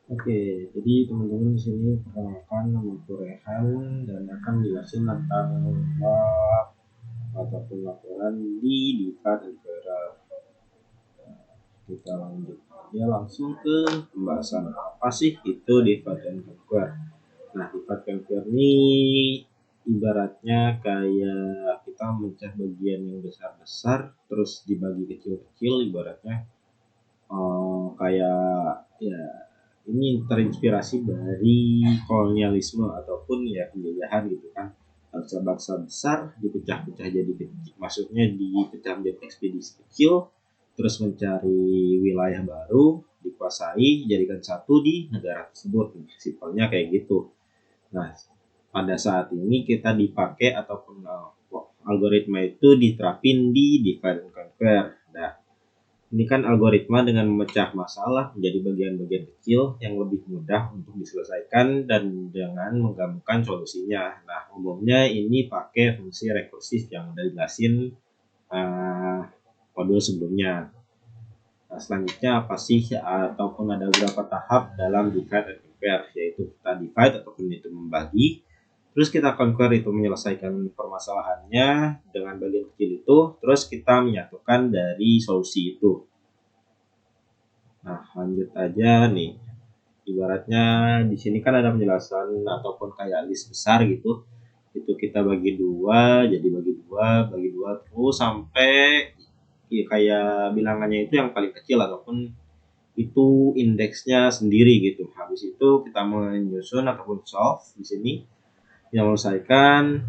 Oke, jadi teman-teman di sini perkenalkan nama aku Rehan dan akan jelasin tentang bab ataupun laporan di Dita dan Vera. Kita lanjut aja langsung ke pembahasan apa sih itu divide and conquer. Nah, divide and conquer ini ibaratnya kayak kita memecah bagian yang besar-besar terus dibagi kecil-kecil, ibaratnya kayak ya ini terinspirasi dari kolonialisme ataupun ya penjajahan gitu kan. Bangsa-bangsa besar dipecah-pecah jadi kecil, maksudnya dipecah menjadi ekspedisi kecil, terus mencari wilayah baru, dikuasai, jadikan satu di negara tersebut. Simpelnya kayak gitu. Nah, pada saat ini kita dipakai ataupun algoritma itu diterapin di divide and conquer. Nah, ini kan algoritma dengan memecah masalah menjadi bagian-bagian kecil yang lebih mudah untuk diselesaikan dan dengan menggabungkan solusinya. Nah, umumnya ini pakai fungsi rekursif yang udah dijelasin modul sebelumnya. Nah, selanjutnya apa sih ataupun ada beberapa tahap dalam divide and conquer, yaitu kita divide ataupun itu membagi, terus kita conquer itu menyelesaikan permasalahannya dengan bagian kecil itu, terus kita menyatukan dari solusi itu. Nah, lanjut aja nih. Ibaratnya di sini kan ada penjelasan ataupun kayak list besar gitu. Itu kita bagi dua, jadi bagi dua terus sampai ya, kayak bilangannya itu yang paling kecil ataupun itu indeksnya sendiri gitu. Habis itu kita menyusun ataupun solve di sini yang menyelesaikan,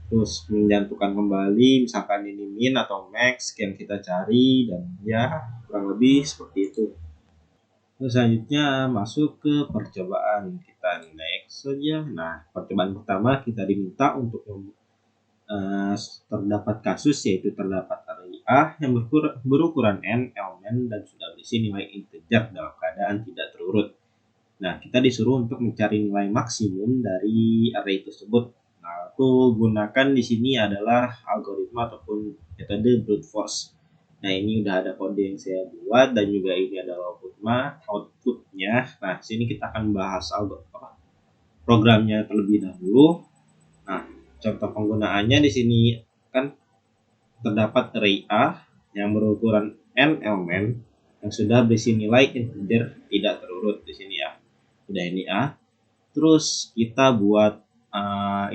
terus menjatuhkan kembali misalkan ini min atau max yang kita cari, dan ya kurang lebih seperti itu. Terus selanjutnya masuk ke percobaan. Kita next saja. Nah, percobaan pertama kita diminta untuk terdapat kasus, yaitu terdapat array A yang berukuran n elemen dan sudah berisi nilai integer dalam keadaan tidak terurut. Nah, kita disuruh untuk mencari nilai maksimum dari array tersebut. Nah, itu gunakan di sini adalah algoritma ataupun metode brute force. Nah, ini udah ada kode yang saya buat dan juga ini adalah outputnya. Nah, sini kita akan bahas programnya terlebih dahulu. Nah, contoh penggunaannya di sini kan terdapat array A yang berukuran n elemen yang sudah berisi nilai integer tidak terurut di sini ya. Udah ini A. Terus kita buat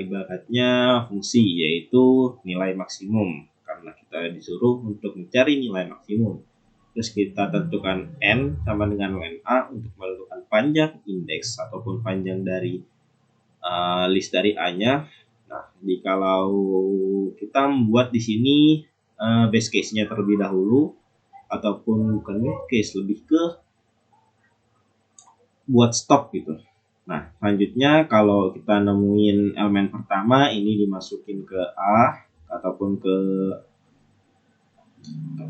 ibaratnya fungsi, yaitu nilai maksimum, karena kita disuruh untuk mencari nilai maksimum. Terus kita tentukan n sama dengan ln a untuk menentukan panjang indeks ataupun panjang dari list dari a-nya. Nah, kalau kita membuat di sini base case-nya terlebih dahulu, ataupun bukan base case, lebih ke buat stop gitu. Nah, selanjutnya kalau kita nemuin elemen pertama, ini dimasukin ke A ataupun ke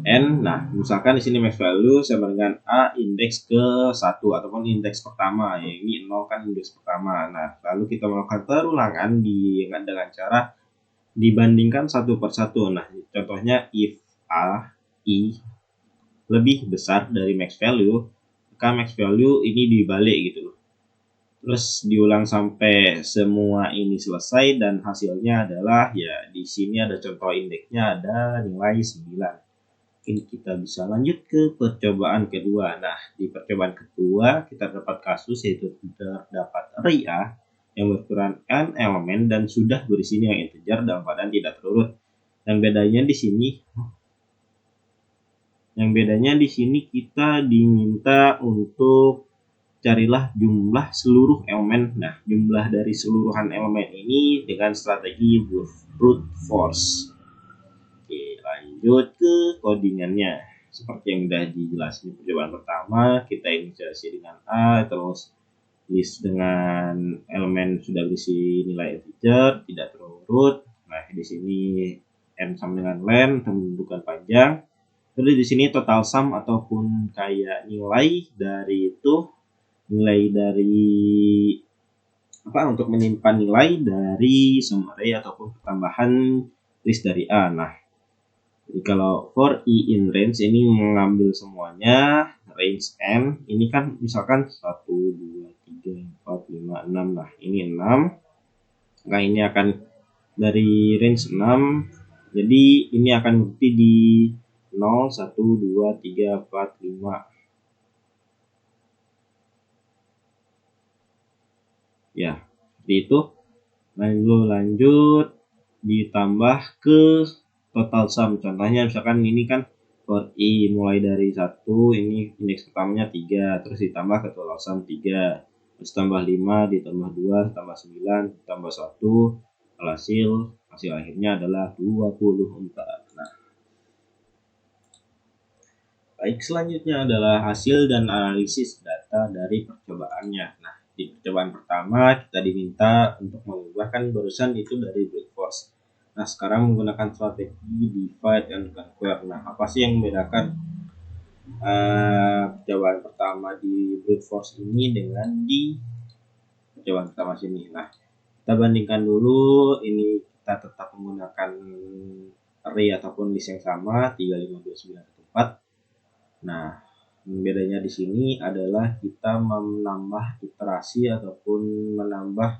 N. Nah, misalkan di sini max value sama dengan A indeks ke 1 ataupun indeks pertama. Ya, ini 0 kan indeks pertama. Nah, lalu kita melakukan perulangan dengan cara dibandingkan satu per satu. Nah, contohnya if A, I lebih besar dari max value, maka max value ini dibalik gitu. Terus diulang sampai semua ini selesai dan hasilnya adalah ya di sini ada contoh indeksnya, ada nilai 9. Ini kita bisa lanjut ke percobaan kedua. Nah, di percobaan kedua kita dapat kasus yaitu terdapat array A yang berukuran n elemen dan sudah berisi nilai integer dalam keadaan tidak terurut. Yang bedanya di sini kita diminta untuk carilah jumlah seluruh elemen. Nah, jumlah dari seluruhan elemen ini dengan strategi brute force. Oke, lanjut ke codingannya. Seperti yang sudah dijelasin di percobaan pertama, kita inisiasi dengan A, terus list dengan elemen sudah berisi nilai integer tidak terurut. Nah, di sini n sama dengan len, menentukan panjang. Terus di sini total sum ataupun kayak nilai dari untuk menyimpan nilai dari sum array ataupun pertambahan list dari A. Nah, jadi kalau for i in range ini mengambil semuanya range n, ini kan misalkan 1, 2, 5, 6. Nah, ini 6. Nah, ini akan dari range 6. Jadi ini akan berhenti di 0, 1, 2, 3, 4, 5. Ya, seperti itu. Lanjut ditambah ke total sum. Contohnya misalkan ini kan for i mulai dari 1, ini indeks pertamanya 3, terus ditambah ke total sum 3, terus tambah 5, ditambah 2, tambah 9, tambah 1, hasil akhirnya adalah 24. Nah, baik, selanjutnya adalah hasil dan analisis data dari percobaannya. Nah, di percobaan pertama kita diminta untuk mengubahkan barusan itu dari brute force. Nah, sekarang menggunakan strategi divide and conquer. Nah, apa sih yang membedakan percobaan pertama di brute force ini dengan di percobaan pertama sini? Nah, kita bandingkan dulu. Ini kita tetap menggunakan array ataupun list yang sama 3, 5, 2, 9, 1, 4. Nah, bedanya di sini adalah kita menambah iterasi ataupun menambah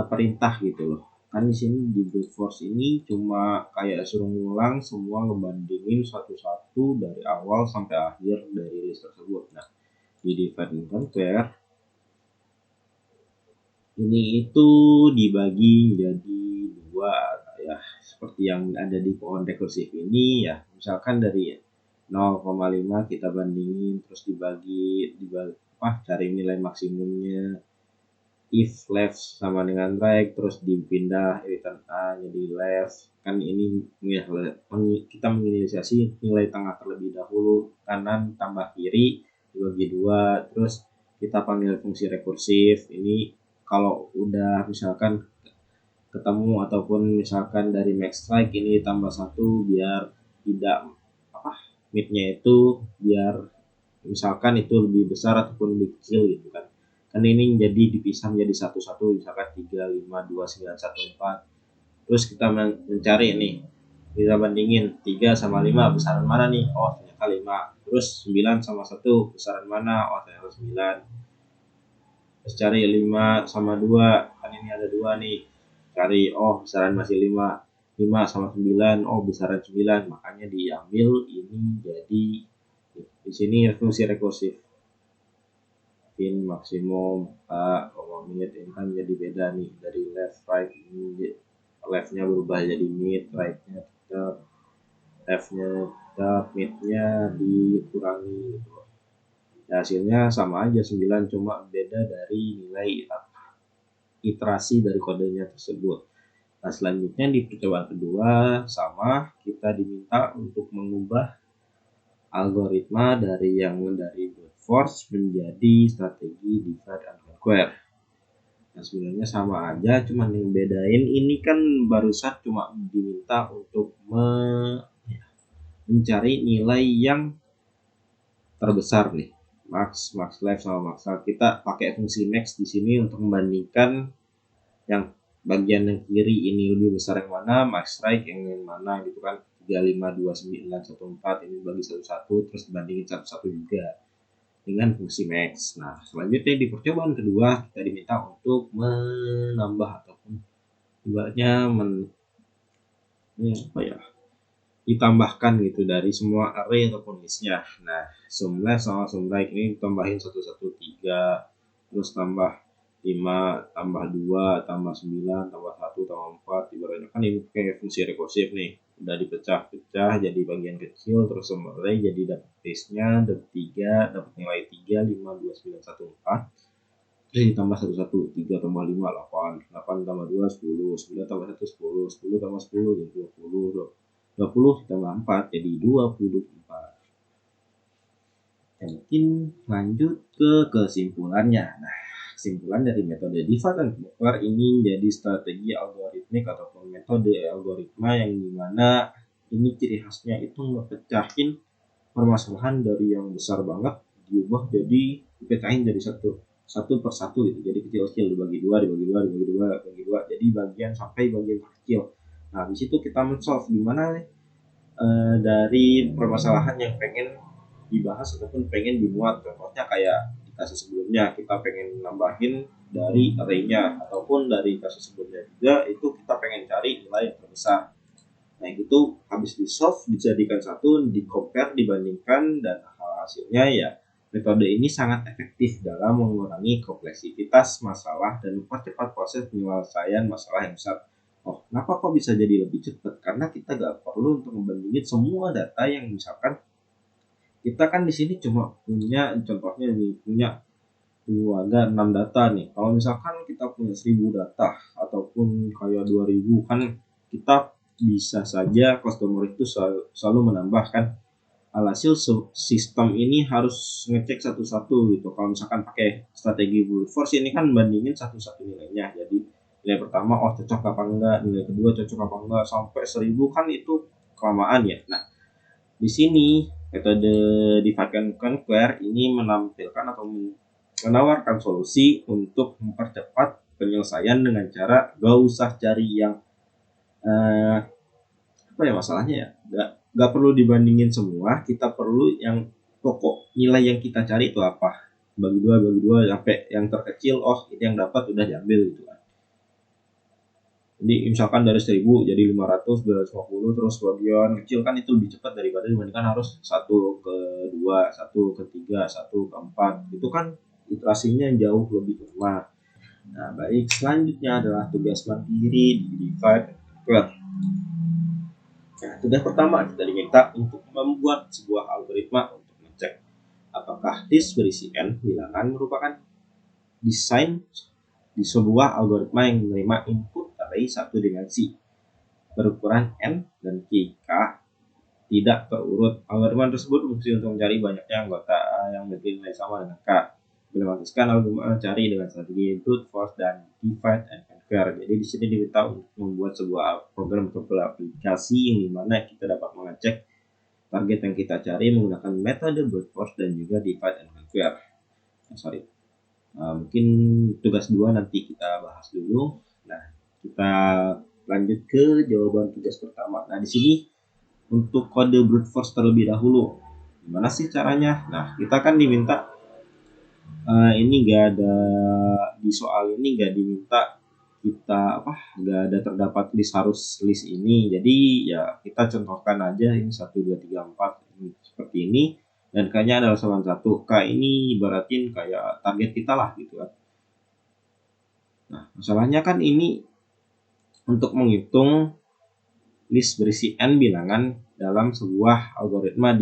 perintah gitu loh. Kan di sini di brute force ini cuma kayak suruh ngulang semua, ngebandingin satu-satu dari awal sampai akhir dari list tersebut. Nah, di divide and conquer ini itu dibagi jadi 2 ya, seperti yang ada di pohon rekursif ini ya. Misalkan dari 0,5 kita bandingin, terus dibagi cari nilai maksimumnya, if left sama dengan right, terus dipindah return a jadi left. Kan ini ya, kita menginisiasi nilai tengah terlebih dahulu, kanan tambah kiri dibagi 2, terus kita panggil fungsi rekursif. Ini kalau udah misalkan ketemu ataupun misalkan dari max strike ini tambah 1 biar tidak midnya itu biar misalkan itu lebih besar ataupun lebih kecil gitu kan. Kan ini jadi dipisah menjadi satu-satu, misalkan 3, 5, 2, 9, 1, 4. Terus kita mencari nih, kita bandingin 3 sama 5 besaran mana nih? Oh, ternyata 5. Terus 9 sama 1 besaran mana? Oh, ternyata 9. Terus cari 5 sama 2, kan ini ada 2 nih. Cari, oh besaran masih 5. 5 sama 9, oh besaran 9. Makanya diambil ini jadi di sini fungsi rekursif. Min maksimum minute ini kan jadi beda nih, dari left right ini leftnya berubah jadi mid, rightnya tetap, leftnya tetap, midnya dikurangi gitu. Ya, hasilnya sama aja 9, cuma beda dari nilai iterasi dari kodenya tersebut. Nah, selanjutnya di percobaan kedua sama, kita diminta untuk mengubah algoritma dari brute force menjadi strategi divide and conquer. Nah, sebenarnya sama aja, cuman yang bedain ini kan barusan cuma diminta untuk mencari nilai yang terbesar nih, max left sama max right. Kita pakai fungsi max di sini untuk membandingkan yang bagian yang kiri ini lebih besar yang mana, max right yang mana gitu kan. 3, 5, 2, 9, 1, 4 ini bagi satu-satu, terus dibandingin satu-satu juga dengan fungsi max. Nah, selanjutnya di percobaan kedua kita diminta untuk menambah ataupun ibaratnya ditambahkan gitu dari semua array ataupun listnya. Nah, sum left sama sum right ini ditambahin 1, 1, 3, terus tambah 5, tambah 2, tambah 9, tambah 1, tambah 4. Ibaratnya kan ini kayak fungsi rekursif nih, udah dipecah-pecah jadi bagian kecil, terus sum array jadi dapat listnya, dapat 3, dapat nilai 3, 5, 2, 9, 1, 4. Terus ditambah 1, 1, 3 tambah 5, 8, 8 tambah 2, 10, 9 tambah 1, 10, 10 tambah 10 jadi 20, 20 ditambah 4 jadi 24. Mungkin lanjut ke kesimpulannya. Nah, kesimpulan dari metode divide and conquer ini jadi strategi algoritmik ataupun metode algoritma yang dimana ini ciri khasnya itu ngepecahin permasalahan dari yang besar banget diubah jadi dipecahin dari satu per satu gitu, jadi kecil-kecil, dibagi dua, jadi bagian sampai bagian kecil. Nah, di situ kita men-solve gimana dari permasalahan yang pengen dibahas ataupun pengen dimuat. Contohnya kayak di kasus sebelumnya kita pengen nambahin dari array-nya, ataupun dari kasus sebelumnya juga itu kita pengen cari nilai yang terbesar. Nah itu habis di solve dijadikan satu, di compare, dibandingkan, dan hasilnya ya metode ini sangat efektif dalam mengurangi kompleksitas masalah dan mempercepat proses penyelesaian masalah yang besar. Oh, kenapa kok bisa jadi lebih cepat? Karena kita gak perlu untuk membandingin semua data yang misalkan kita kan di sini cuma punya, contohnya nih, punya ada 6 data nih. Kalau misalkan kita punya 1000 data ataupun kayak 2000, kan kita bisa saja customer itu selalu menambahkan. Alhasil sistem ini harus ngecek satu-satu gitu. Kalau misalkan pakai strategi brute force ini kan bandingin satu-satu nilainya. Jadi nilai pertama cocok apa enggak, nilai kedua cocok apa enggak, sampai 1000 kan itu kelamaan ya. Nah, di sini metode divide and conquer ini menampilkan atau menawarkan solusi untuk mempercepat penyelesaian dengan cara gak usah cari yang apa ya masalahnya ya, gak perlu dibandingin semua, kita perlu yang pokok nilai yang kita cari itu apa, bagi dua sampai yang terkecil, itu yang dapat udah diambil gitu kan. Jadi misalkan dari 1000 jadi 500, 250, terus bagian kecil kan itu lebih cepat daripada dibandingkan harus 1 ke 2, 1 ke 3, 1 ke 4. Itu kan iterasinya jauh lebih lama. Nah, baik, selanjutnya adalah tugas mandiri di divide and conquer. Nah, tugas pertama kita diminta untuk membuat sebuah algoritma untuk mengecek apakah list berisi n bilangan merupakan desain di sebuah algoritma yang menerima input array satu dimensi berukuran n dan jika tidak terurut. Algoritma tersebut berfungsi untuk mencari banyaknya anggota yang memiliki nilai sama dengan k. Dilematiskan algoritma mencari dengan strategi brute force dan divide and conquer. Jadi di sini diminta untuk membuat sebuah program atau aplikasi yang dimana kita dapat mengecek target yang kita cari menggunakan metode brute force dan juga divide and conquer. Mungkin tugas 2 nanti kita bahas dulu. Nah, kita lanjut ke jawaban tugas pertama. Nah, di sini untuk kode brute force terlebih dahulu. Gimana sih caranya? Nah, kita kan diminta ini gak ada di soal ini, gak diminta kita gak ada terdapat list ini. Jadi ya kita contohkan aja ini 1 2 3 4 ini seperti ini, dan kayaknya adalah salah satu. K ini ibaratin kayak target kita lah gitu kan. Nah, masalahnya kan ini untuk menghitung list berisi n bilangan dalam sebuah algoritma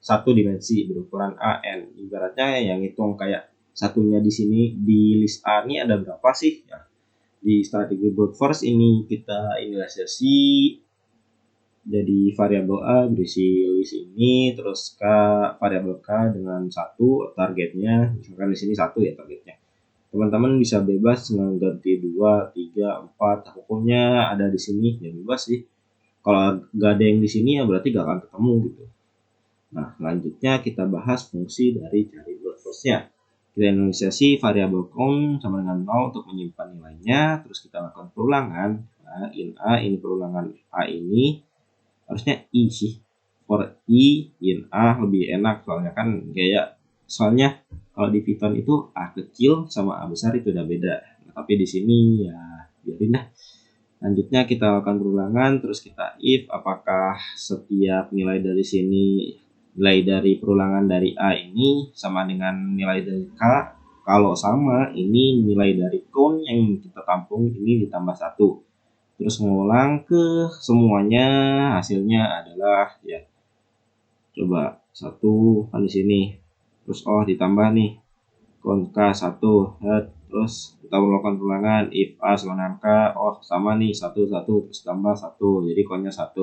satu dimensi berukuran n. Ibaratnya yang hitung kayak satunya di sini di list A ini ada berapa sih? Ya, di strategi brute force ini kita inisiasi jadi variabel A berisi list ini, terus K variabel K dengan 1 targetnya, misalkan di sini 1 ya targetnya. Teman-teman bisa bebas mengganti 2, 3, 4, pokoknya ada di sini ya bebas sih. Kalau gak ada yang di sini ya berarti gak akan ketemu gitu. Nah, selanjutnya kita bahas fungsi dari cari brute force-nya. Kita inisiasi variabel count sama dengan 0 untuk menyimpan nilainya, terus kita lakukan perulangan. Nah, in A, ini perulangan A ini harusnya I sih. For I in A lebih enak soalnya kalau di Python itu A kecil sama A besar itu udah beda. Nah, tapi di sini ya biarin dah. Selanjutnya kita lakukan perulangan, terus kita if apakah setiap nilai dari sini, nilai dari perulangan dari A ini sama dengan nilai dari K. Kalau sama, ini nilai dari count yang kita tampung ini ditambah 1. Terus ngulang ke semuanya, hasilnya adalah ya coba 1 kan di sini. Terus ditambah nih count K 1, terus kita melakukan perulangan if A sama dengan K, sama nih 1 terus tambah 1, jadi countnya 1.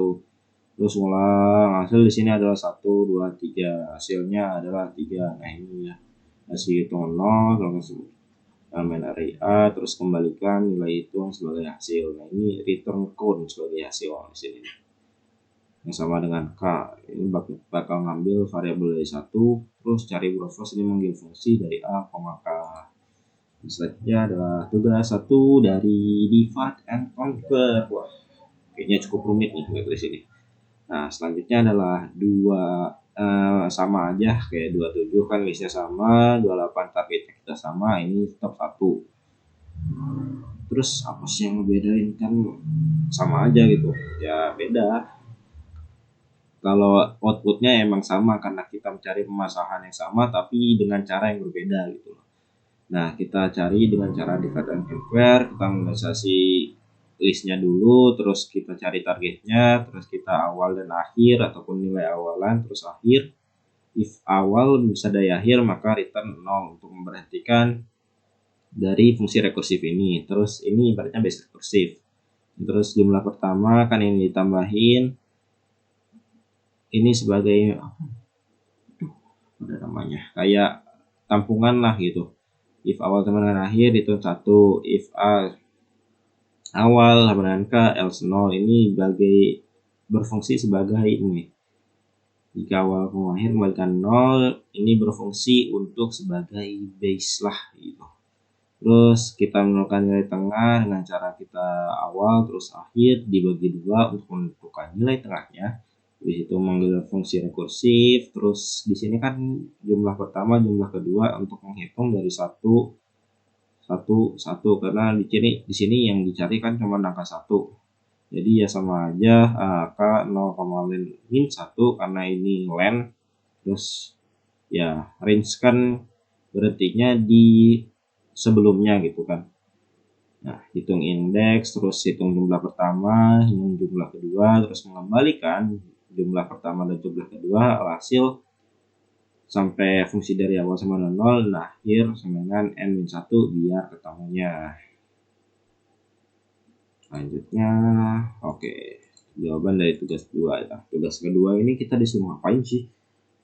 Terus ngulang, hasil di sini adalah 1 2 3, hasilnya adalah 3. Nah, ini ya hasil hitungan 0 main array A, terus kembalikan nilai hitung sebagai hasil. Nah, ini return count sebagai hasil di sini yang sama dengan K. Ini bakal ngambil variabel dari 1, terus cari brute force ini manggil fungsi dari A, K. Selanjutnya adalah tugas 1 dari divide and conquer. Wah, kayaknya cukup rumit nih tugas di sini. Nah, selanjutnya adalah 2 sama aja kayak 27 kan listnya sama, 28 targetnya kita sama, ini tetap 1. Terus apa sih yang ngebedain, kan sama aja gitu ya. Beda kalau outputnya emang sama karena kita mencari permasalahan yang sama tapi dengan cara yang berbeda gitu. Nah, kita cari dengan cara divide and conquer, kita menganalisasi listnya dulu, terus kita cari targetnya, terus kita awal dan akhir ataupun nilai awalan terus akhir. If awal bisa dari akhir maka return 0 untuk memberhentikan dari fungsi rekursif ini. Terus ini ibaratnya base rekursif. Terus jumlah pertama kan ini ditambahin ini sebagai ada namanya kayak tampungan lah gitu. If awal sama dengan akhir itu 1, if awal sama dengan k else 0, ini berfungsi sebagai ini. Jika awal sama akhir kembalikan 0, ini berfungsi untuk sebagai base lah gitu. Terus kita menentukan nilai tengah dengan cara kita awal terus akhir dibagi 2 untuk menentukan nilai tengahnya. Di situ manggil fungsi rekursif. Terus di sini kan jumlah pertama, jumlah kedua untuk menghitung dari 1 karena di sini yang dicari kan cuma angka 1. Jadi ya sama aja k 0, min 1 karena ini len. Terus ya range kan berhentinya di sebelumnya gitu kan. Nah, hitung indeks, terus hitung jumlah pertama, hitung jumlah kedua, terus mengembalikan jumlah pertama dan jumlah kedua, hasil sampai fungsi dari awal sama dengan 0, nah akhir sama dengan n-1 biar ketemunya. Selanjutnya, oke, jawaban dari tugas 2 ya. Tugas kedua ini kita disuruh ngapain sih?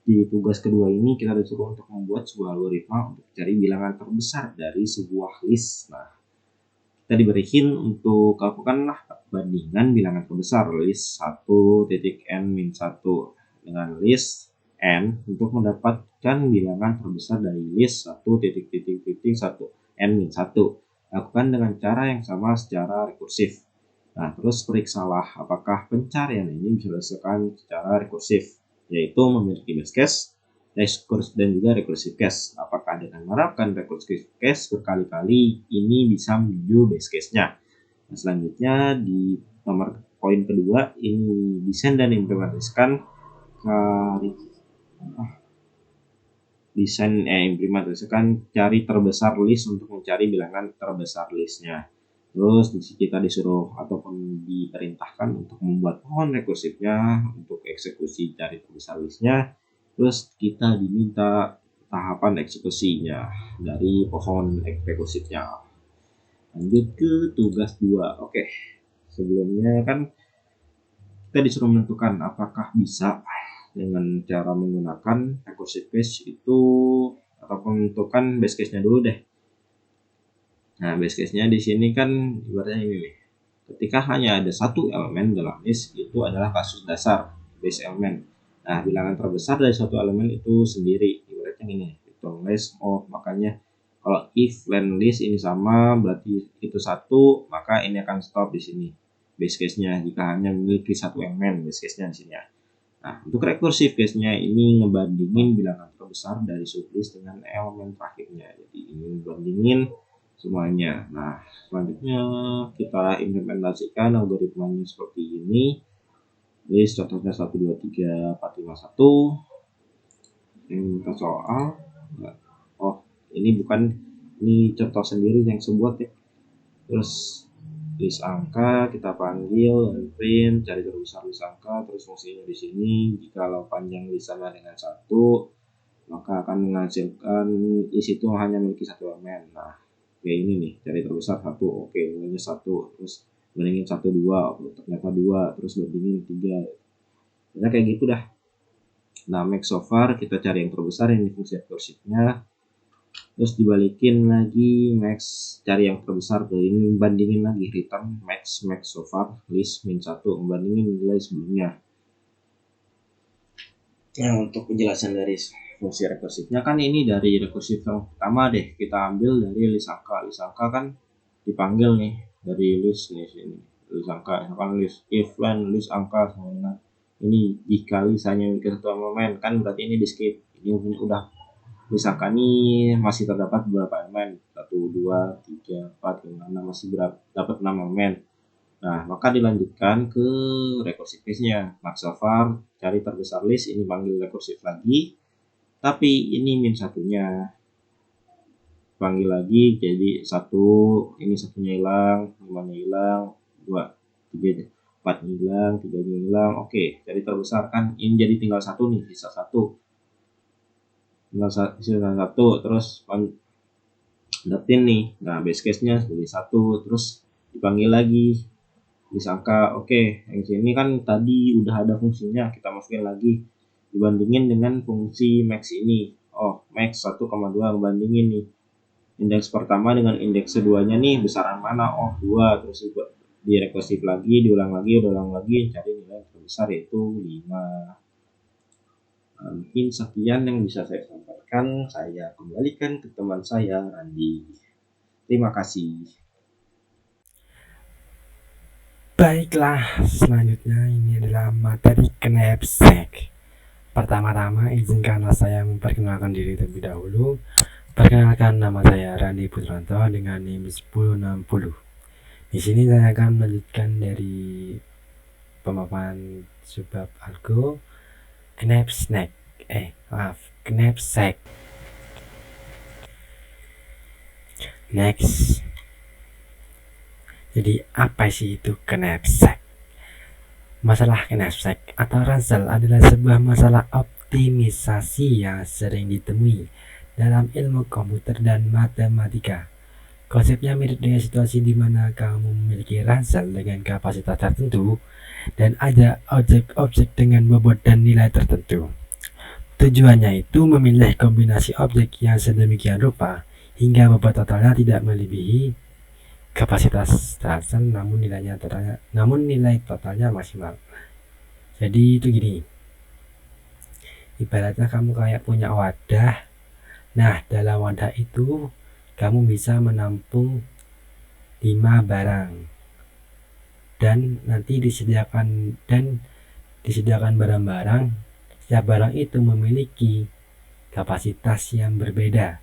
Di tugas kedua ini kita disuruh untuk membuat sebuah algoritma untuk cari bilangan terbesar dari sebuah list. Nah, kita diberikan untuk lakukanlah bandingan bilangan terbesar list 1.n-1 dengan list n untuk mendapatkan bilangan terbesar dari list 1.1 n-1. Lakukan dengan cara yang sama secara rekursif. Nah, terus periksalah apakah pencarian ini bisa dilakukan secara rekursif, yaitu memiliki base case, dan juga recursive case. Apakah dengan menerapkan recursive case berkali-kali ini bisa menuju base case-nya. Nah, selanjutnya di nomor poin kedua ini desain dan implementasikan implementasikan cari terbesar list untuk mencari bilangan terbesar listnya. Terus kita disuruh ataupun diperintahkan untuk membuat pohon rekursifnya untuk eksekusi cari terbesar listnya. Terus kita diminta tahapan eksekusinya dari pohon rekursifnya. Lanjut ke tugas 2. Oke, sebelumnya kan kita disuruh menentukan apakah bisa dengan cara menggunakan recursive case itu, ataupun menentukan base case-nya dulu deh. Nah, base case-nya di sini kan ibaratnya ini nih. Ketika hanya ada satu elemen dalam list, itu adalah kasus dasar base element. Nah, bilangan terbesar dari satu elemen itu sendiri, ibaratnya ini, hitung list makanya kalau if len list ini sama berarti itu 1, maka ini akan stop di sini base case-nya jika hanya memiliki satu elemen base case-nya di sini ya. Nah, untuk recursive case-nya ini ngebandingin bilangan terbesar dari sublist dengan elemen terakhirnya. Jadi ini ngebandingin semuanya. Nah, selanjutnya kita implementasikan algoritmanya seperti ini. List contohnya 1, 2, 3, 4, 5, 1. Ini kita soal. Oh, ini bukan, ini contoh sendiri yang sebuat ya. Terus list angka kita panggil dan print, cari terbesar list angka, terus fungsinya di sini. Jikalau panjang list sama dengan 1, maka akan menghasilkan list itu hanya memiliki satu elemen. Nah, kayak ini nih, cari terbesar 1, oke, nilainya 1, terus bandingin 1, 2, ternyata 2, terus bandingin 3. Nah, kayak gitu dah. Nah, max so far kita cari yang terbesar, ini fungsi rekursifnya. Terus dibalikin lagi max, cari yang terbesar, ini bandingin lagi return max so far list min 1, membandingin nilai sebelumnya. Nah, untuk penjelasan dari fungsi rekursifnya kan ini dari rekursif yang pertama deh, kita ambil dari list angka. List angka kan dipanggil nih dari list nih sini, list angka, misalkan list if len list angka sama dengan Ini jika misalnya ke satu elemen kan berarti ini di skip. Ini udah misalkan nih masih terdapat beberapa elemen 1, 2, 3, 4, 5, 6 masih dapat 6 elemen. Nah, maka dilanjutkan ke recursive case-nya. Max so far, cari terbesar list, ini panggil recursive lagi. Tapi ini min satunya. Panggil lagi jadi 1, ini satunya hilang, 5-nya hilang, 2, 3, 4 hilang, 3-nya hilang. Oke, jadi terbesar kan ini jadi tinggal 1 nih, sisa 1. Tinggal sisa 1 terus dapetin nih. Nah, base case-nya jadi 1 terus dipanggil lagi. Disangka oke, yang sini kan tadi udah ada fungsinya, kita masukin lagi. Dibandingin dengan fungsi max ini. Oh, max 1,2 bandingin nih. Indeks pertama dengan indeks keduanya nih besaran mana? Oh, 2. Terus di recursive lagi, diulang lagi, cari nilai terbesar yaitu 5. Mungkin sekian yang bisa saya sampaikan. Saya kembalikan ke teman saya, Randi. Terima kasih. Baiklah, selanjutnya ini adalah materi knapsack. Pertama-tama izinkanlah saya memperkenalkan diri terlebih dahulu. Perkenalkan, nama saya Randi Putranto dengan NIM 1060. Di sini saya akan melanjutkan dari pemaparan subbab algo knapsack. Knapsack. Next. Jadi apa sih itu knapsack? Masalah knapsack atau ransel adalah sebuah masalah optimisasi yang sering ditemui dalam ilmu komputer dan matematika. Konsepnya mirip dengan situasi di mana kamu memiliki ransel dengan kapasitas tertentu dan ada objek-objek dengan bobot dan nilai tertentu. Tujuannya itu memilih kombinasi objek yang sedemikian rupa hingga bobot totalnya tidak melebihi kapasitas ransel namun nilai totalnya maksimal. Jadi itu gini, ibaratnya kamu kayak punya wadah. Nah, dalam wadah itu kamu bisa menampung 5 barang dan nanti disediakan barang-barang. Setiap barang itu memiliki kapasitas yang berbeda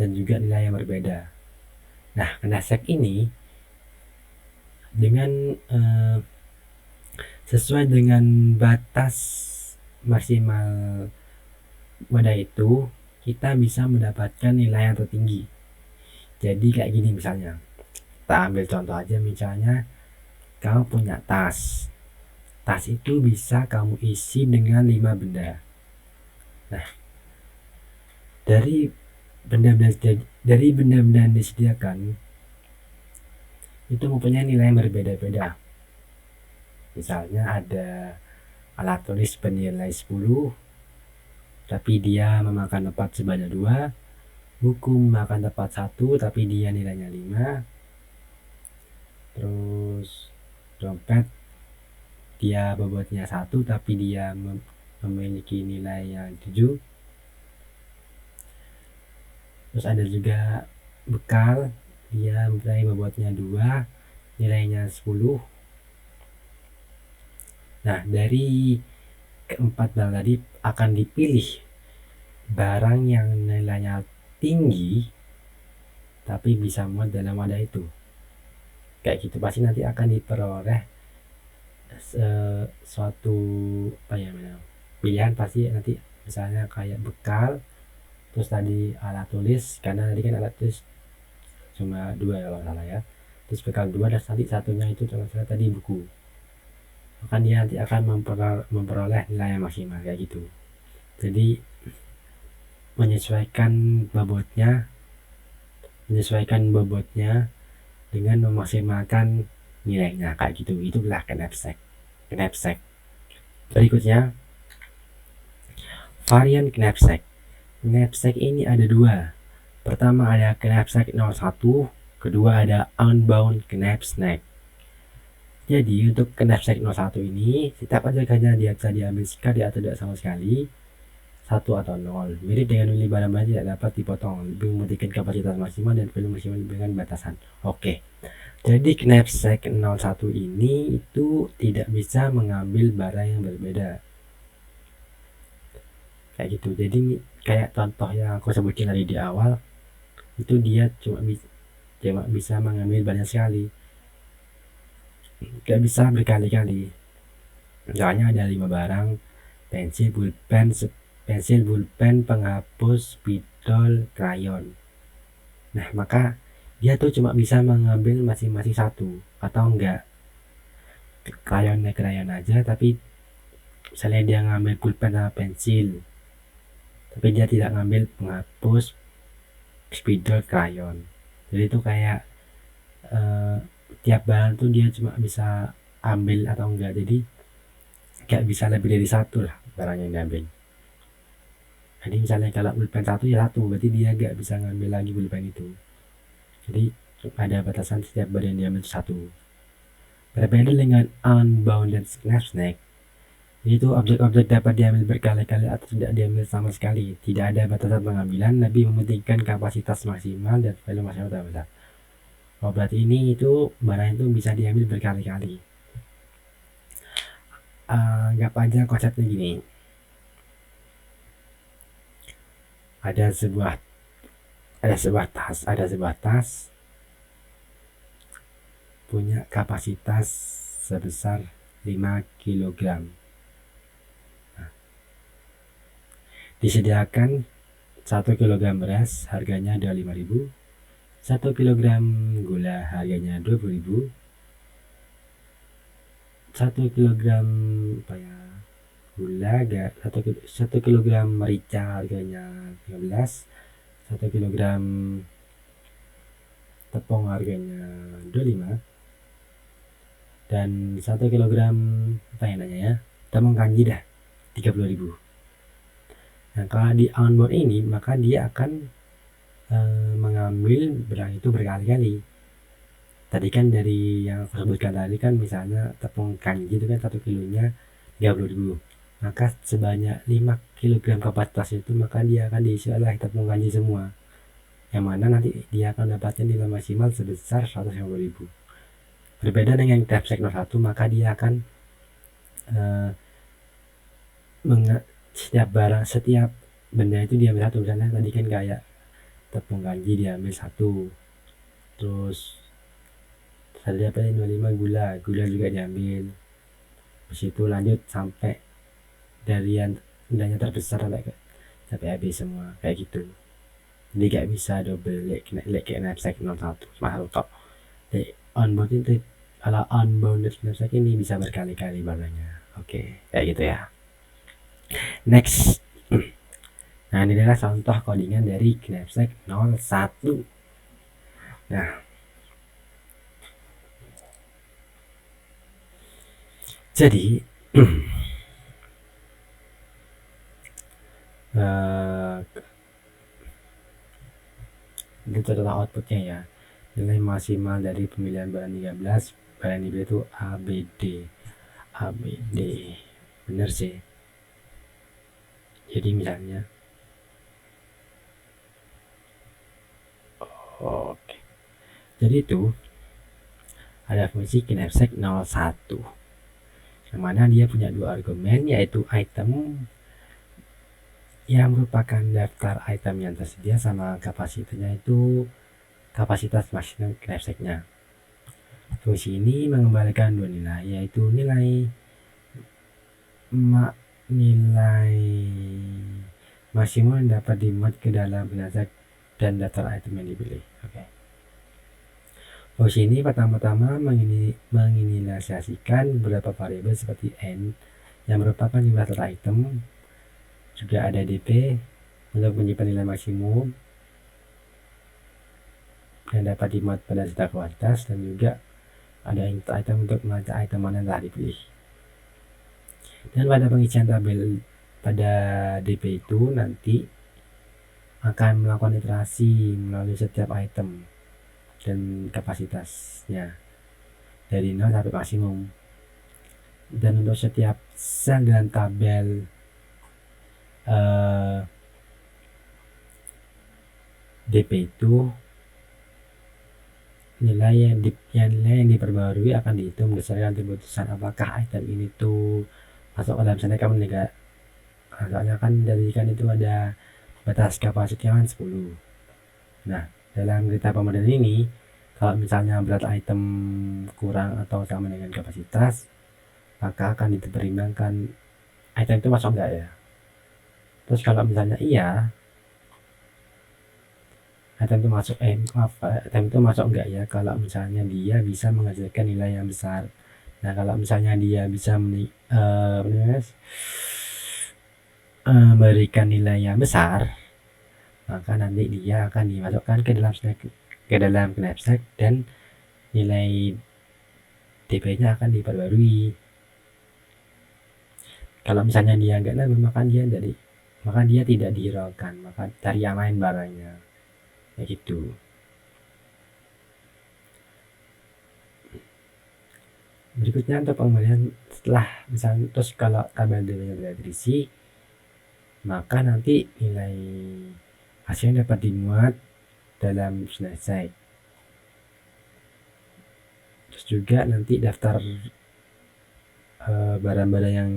dan juga nilai yang berbeda. Nah, knapsack ini dengan sesuai dengan batas maksimal wadah itu, kita bisa mendapatkan nilai yang tertinggi. Jadi kayak gini misalnya, kita ambil contoh aja, misalnya kamu punya tas. Tas itu bisa kamu isi dengan 5 benda. Nah, dari benda-benda yang disediakan itu mempunyai nilai yang berbeda-beda. Misalnya ada alat tulis bernilai 10, tapi dia memakan tempat sebanyak 2. Buku memakan tempat 1, tapi dia nilainya 5. Terus dompet, dia bobotnya 1, tapi dia memiliki nilai yang 7. Terus ada juga bekal, dia mempunyai bobotnya 2, nilainya 10. Nah, dari keempat barang tadi akan dipilih barang yang nilainya tinggi tapi bisa muat dalam wadah itu. Kayak gitu pasti nanti akan diperoleh suatu pilihan. Pasti nanti misalnya kayak bekal, terus tadi alat tulis, karena tadi kan alat tulis cuma 2 kalau salah ya, terus bekal 2 dan nanti satunya itu kalau salah tadi buku, maka dia nanti akan memperoleh nilai yang maksimal kayak gitu. Jadi menyesuaikan bobotnya dengan memaksimalkan nilainya kayak gitu. Itulah knapsack. Berikutnya varian knapsack. Knapsack ini ada 2. Pertama ada knapsack 01, kedua ada unbound knapsack. Jadi untuk knapsack 01 ini setiap ajakannya dia bisa diambil sekali atau tidak sama sekali, 1 atau 0. Mirip dengan nilai barang-barang tidak dapat dipotong, lebih memutihkan kapasitas maksimal dan volume maksimal dengan batasan. Oke. Jadi knapsack 01 ini itu tidak bisa mengambil barang yang berbeda kayak gitu. Jadi kayak contoh yang aku sebutin tadi di awal, itu dia cuma bisa mengambil banyak sekali, gak bisa berkali-kali. Soalnya ada 5 barang: pensil, pulpen, penghapus, spidol, krayon. Nah, maka dia tuh cuma bisa mengambil masing-masing satu, atau enggak krayon aja, tapi misalnya dia ngambil pulpen sama pensil, tapi dia tidak ngambil penghapus, spidol, krayon. Jadi itu kayak tiap barang tuh dia cuma bisa ambil atau enggak, jadi gak bisa lebih dari satu lah barang yang diambil. Jadi misalnya kalau pulpen satu ya satu, berarti dia gak bisa ngambil lagi pulpen itu. Jadi ada batasan setiap barang yang diambil satu. Berbeda dengan unbounded knapsack, itu objek-objek dapat diambil berkali-kali atau tidak diambil sama sekali. Tidak ada batasan pengambilan, lebih mementingkan kapasitas maksimal dan value maksimal terbesar. Oh, berarti ini itu barang itu bisa diambil berkali-kali. Anggap aja konsepnya gini. Ada sebuah tas punya kapasitas sebesar 5 kg. Disediakan 1 kg beras, harganya ada 5.000. 1 kg gula, harganya 20.000. 1 kg gula, 1 kg merica, harganya 15. 1 kg tepung, harganya 25. Dan 1 kg tepung kanji dah 30.000. Nah, kalau di onboard ini, maka dia akan mengambil barang itu berkali-kali. Tadi kan dari yang aku sebutkan tadi kan, misalnya tepung kanji itu kan 1 kilonya 30.000. Maka sebanyak 5 kg kapasitas itu, maka dia akan diisi oleh tepung kanji semua, yang mana nanti dia akan dapatkan nilai maksimal sebesar 150.000. Berbeda dengan knapsack 01, maka dia akan setiap benda itu diambil satu. Misalnya tadi kan kayak tepung kanji diambil satu, terus tadi 25 gula juga diambil. Habis itu lanjut sampai dari yang bendanya terbesar sampai habis semua kayak gitu. Jadi gak bisa double like knapsack 01 masuk top. Jadi onboard itu, kalau unbounded knapsack ini bisa berkali-kali barangnya. Oke, kayak gitu ya. Next. Nah, ini adalah contoh codingan dari knapsack 01. Nah, jadi itu adalah outputnya ya. Nilai maksimal dari pemilihan barang 13, barang dipilih itu ABD. Bener sih. Jadi misalnya oke. Jadi itu ada fungsi knapsack 01, yang mana dia punya 2 argumen, yaitu item yang merupakan daftar item yang tersedia sama kapasitasnya itu kapasitas maksimum knapsacknya. Fungsi ini mengembalikan 2 nilai, yaitu nilai maksimum yang dapat dimuat ke dalam knapsack dan daftar item yang dipilih. Oke. Fungsi ini pertama-tama menginisiasikan beberapa variabel seperti n yang merupakan jumlah daftar item. Juga ada dp untuk menyimpan nilai maksimum yang dapat dimuat pada data kuantitas, dan juga ada input item untuk melacak item mana yang telah dipilih. Dan pada pengisian tabel pada dp itu nanti akan melakukan iterasi melalui setiap item dan kapasitasnya dari 0 sampai maksimum. Dan untuk setiap sel dalam tabel dp itu nilai yang diperbarui akan dihitung berdasarkan keputusan apakah item ini tuh masuk ke dalam sana kamu enggak. Soalnya kan dari kan itu ada batas kapasitasnya kan 10. Nah, dalam kereta pemadam ini kalau misalnya berat item kurang atau sama dengan kapasitas, maka akan dipertimbangkan item itu masuk enggak ya. Terus kalau misalnya iya, item itu masuk enggak ya kalau misalnya dia bisa menghasilkan nilai yang besar. Nah, kalau misalnya dia bisa memberikan nilai yang besar, maka nanti dia akan dimasukkan ke dalam knapsack dan nilai DP-nya akan diperbarui. Kalau misalnya dia enggak nambah, maka dia tidak dihiraukan, maka cari yang lain barangnya. Kayak gitu. Berikutnya untuk pengembalian setelah misalnya terus kalau tabel DP-nya tidak terisi, maka nanti nilai hasilnya dapat dimuat dalam selesai. Terus juga nanti daftar barang-barang yang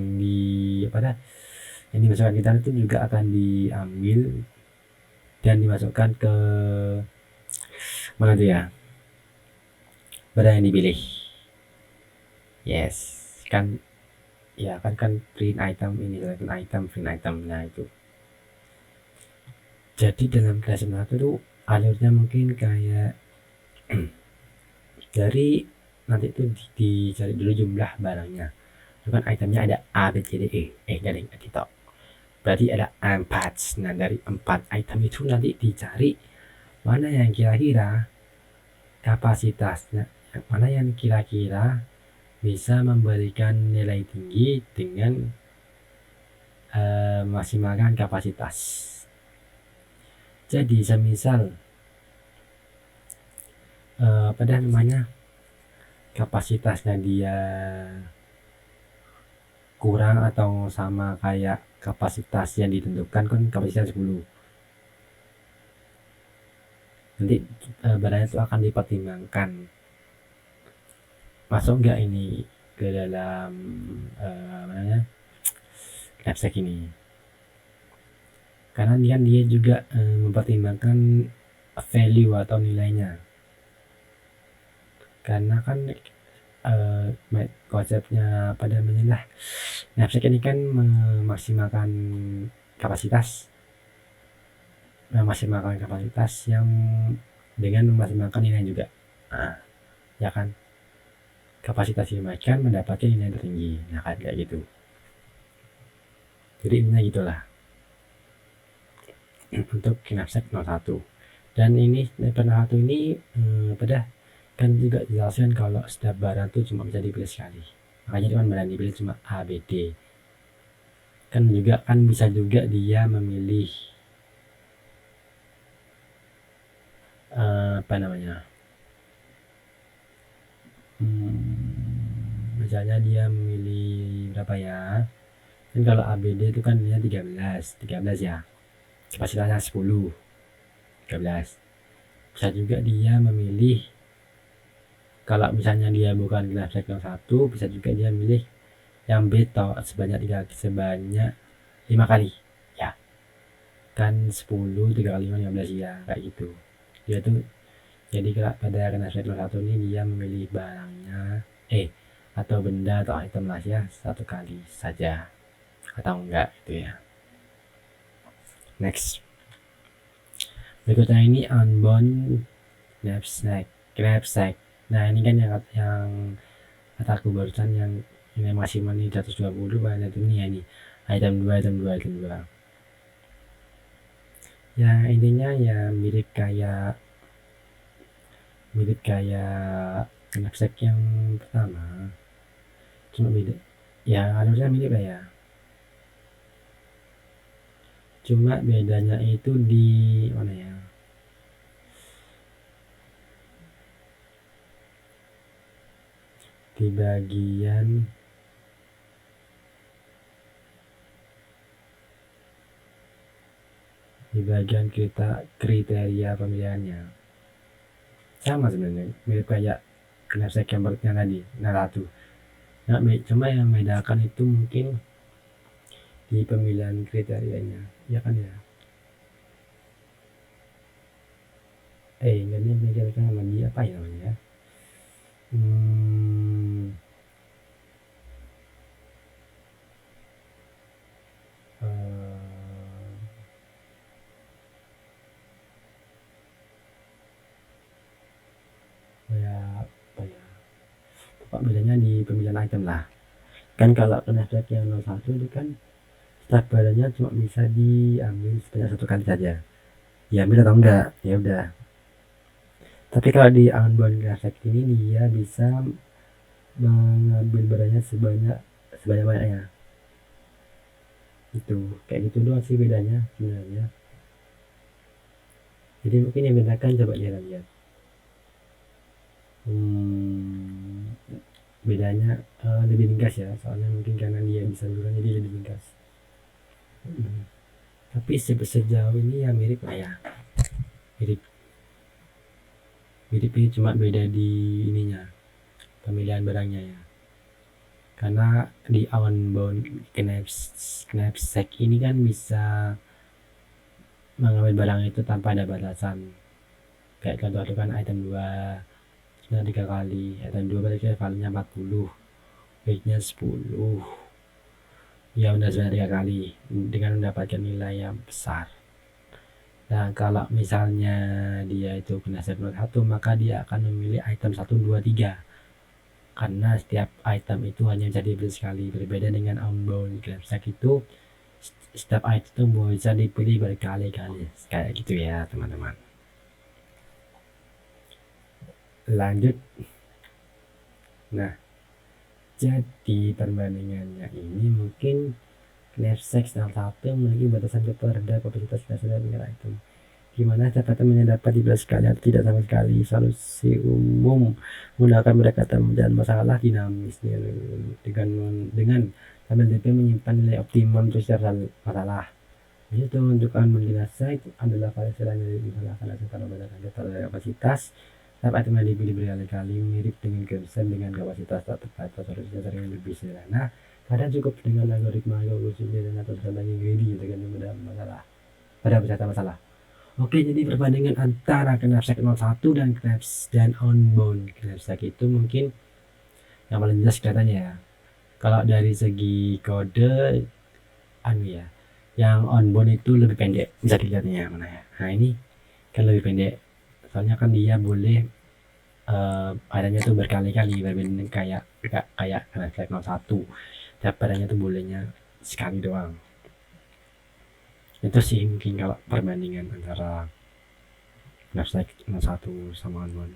dimasukkan kita itu juga akan diambil dan dimasukkan ke mana tuh ya, barang yang dipilih. Yes, kan ya kan print item ini print item. Nah itu jadi dalam kelas 1 tuh alurnya mungkin kayak dari nanti itu dicari dulu jumlah barangnya. Itu kan itemnya ada A, B, C, D, E. Jadi gitu. Berarti ada 4. Nah, dari 4 item itu nanti dicari mana yang kira-kira kapasitasnya, mana yang kira-kira bisa memberikan nilai tinggi dengan maksimalkan kapasitas. Jadi semisal kapasitasnya dia kurang atau sama kayak kapasitas yang ditentukan kan kapasitas 10, nanti barangnya itu akan dipertimbangkan masuk enggak ini ke dalam knapsack ini, karena dia juga mempertimbangkan value atau nilainya, karena kan konsepnya knapsack ini kan memaksimalkan kapasitas yang dengan memaksimalkan nilai juga. Ya kan, kapasitas dinaikkan mendapatkan nilai tertinggi. Nah kan kayak gitu. Jadi intinya gitulah untuk knapsack 01. Dan ini knapsack 01 ini kan juga dijelaskan kalau setiap barang itu cuma bisa dipilih sekali, makanya kan barang dipilih cuma A, B, D. Kan bisa juga dia memilih misalnya dia memilih berapa ya, kan kalau A, B, D itu kan dia 13 ya, kapasitasnya 10, 13. Bisa juga dia memilih, kalau misalnya dia bukan knapsack 01, bisa juga dia milih yang beta sebanyak 5 kali ya, kan 10 3 kali 5 15 ya, kayak gitu. Dia tuh jadi pada knapsack 01 ini dia memilih barangnya atau benda atau item lah ya 1 kali saja atau enggak gitu ya. Next, berikutnya ini unbound knapsack. Nah ini kan yang kataku barusan yang nilai maksimal ini 120 pada ini ya, ini item 2. Ya intinya ya mirip kayak knapsack yang pertama, cuma beda ya, alurnya mirip lah ya, cuma bedanya itu di mana ya, di bagian kriteria pemilihannya. sama sebenarnya, mirip kayak knapsack yang tadi. Nah satu, nah, cuma yang membedakan itu mungkin di pemilihan kriterianya, ya kan ya. Ini kira-kira nama dia apa ya namanya ya? Hmm, kayak apa ya? Pokok bedanya di pemilihan item lah. Kan kalau knapsack yang 01 itu kan setiap badannya cuma bisa diambil sebanyak satu kali saja. Diambil atau enggak, ya udah. Tapi kalau di Unbound Knapsack ini dia bisa mengambil badannya sebanyak-banyaknya. Itu kayak gitu doang sih bedanya sebenarnya. Jadi mungkin yang bedakan coba lihat. Bedanya lebih ringkas ya, soalnya mungkin karena dia bisa duluan jadi lebih ringkas. Tapi sejauh ini ya mirip lah ya, mirip ini cuma beda di ininya, pemilihan barangnya ya. Karena di Unbound Knapsack ini kan bisa mengambil barang itu tanpa ada batasan. Kayak contoh itu kan item 2 sudah 3 kali, item 2 berarti value-nya 40, weight-nya 10, ya udah sudah 3 kali dengan mendapatkan nilai yang besar. Nah kalau misalnya dia itu kena set 1, maka dia akan memilih item 1, 2, 3, karena setiap item itu hanya bisa dibeli sekali. Berbeda dengan Unbound Knapsack itu setiap item itu bisa dipilih berkali-kali, kayak gitu ya teman-teman. Lanjut. Nah jadi perbandingannya ini mungkin Knapsack 1 memiliki batasan kepada kapasitas dasar dengan item, gimana dapatnya dapat dibelah sekali atau tidak sama sekali. Solusi umum menggunakan pendekatan dan masalah dinamis dengan tabel DP menyimpan nilai optimum untuk setiap masalah. Itu untuk Unbound Knapsack adalah variasi lain dari masalah karena secara berdasarkan data kapasitas setiap item yang dipilih berkali-kali mirip dengan konsep dengan kapasitas tak tepat atau solusinya sering lebih sederhana. Kadang cukup dengan algoritma kalkulasi dan atau strategi greedy tergantung pada peserta masalah. Oke, jadi perbandingan antara Knapsack 01 dan Unbound Knapsack itu mungkin yang paling jelas kelihatannya ya. Kalau dari segi kode, yang Unbound itu lebih pendek, bisa dilihatnya mana ya. Nah ini kan lebih pendek, soalnya kan dia boleh adanya tuh berkali-kali, berbanding kayak Knapsack 01, tiap badannya tuh bolehnya sekali doang. Itu sih mungkin kalau perbandingan antara Knapsack 01 sama Unbound.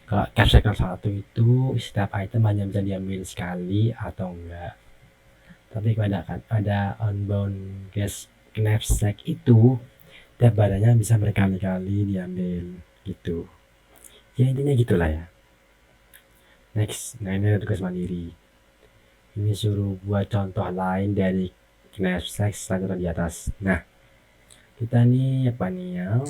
Kalau Knapsack 01 itu setiap item hanya bisa diambil sekali atau enggak. Tapi kalau ada Unbound Knapsack itu tiap badannya bisa berkali-kali diambil gitu. Ya intinya gitulah ya. Next, nah ini ada tugas mandiri. Ini suruh buat contoh lain dari Knapsack selanjutnya di atas. Nah, kita nih apa nih ya?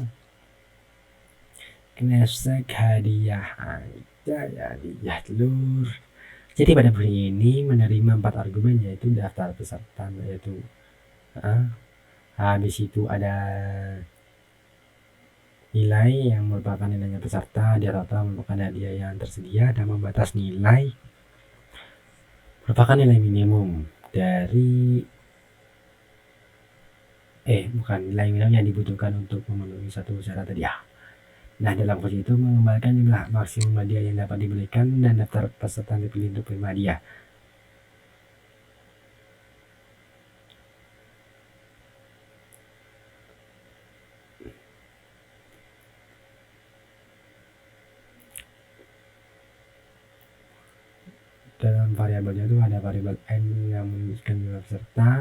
Knapsack hadiah aja ya, hadiah telur. Jadi pada buku ini menerima 4 argumen, yaitu daftar peserta, yaitu habis itu ada nilai yang merupakan nilainya peserta, dia total merupakan hadiah yang tersedia, dan membatas nilai merupakan nilai minimum dari nilai minimum yang dibutuhkan untuk memenuhi satu syarat hadiah. Nah dalam kursus itu mengembalikan jumlah maksimum hadiah yang dapat diberikan dan daftar peserta yang dipilih untuk penerima hadiah. Dalam variabelnya itu ada variabel n yang menunjukkan jumlah peserta.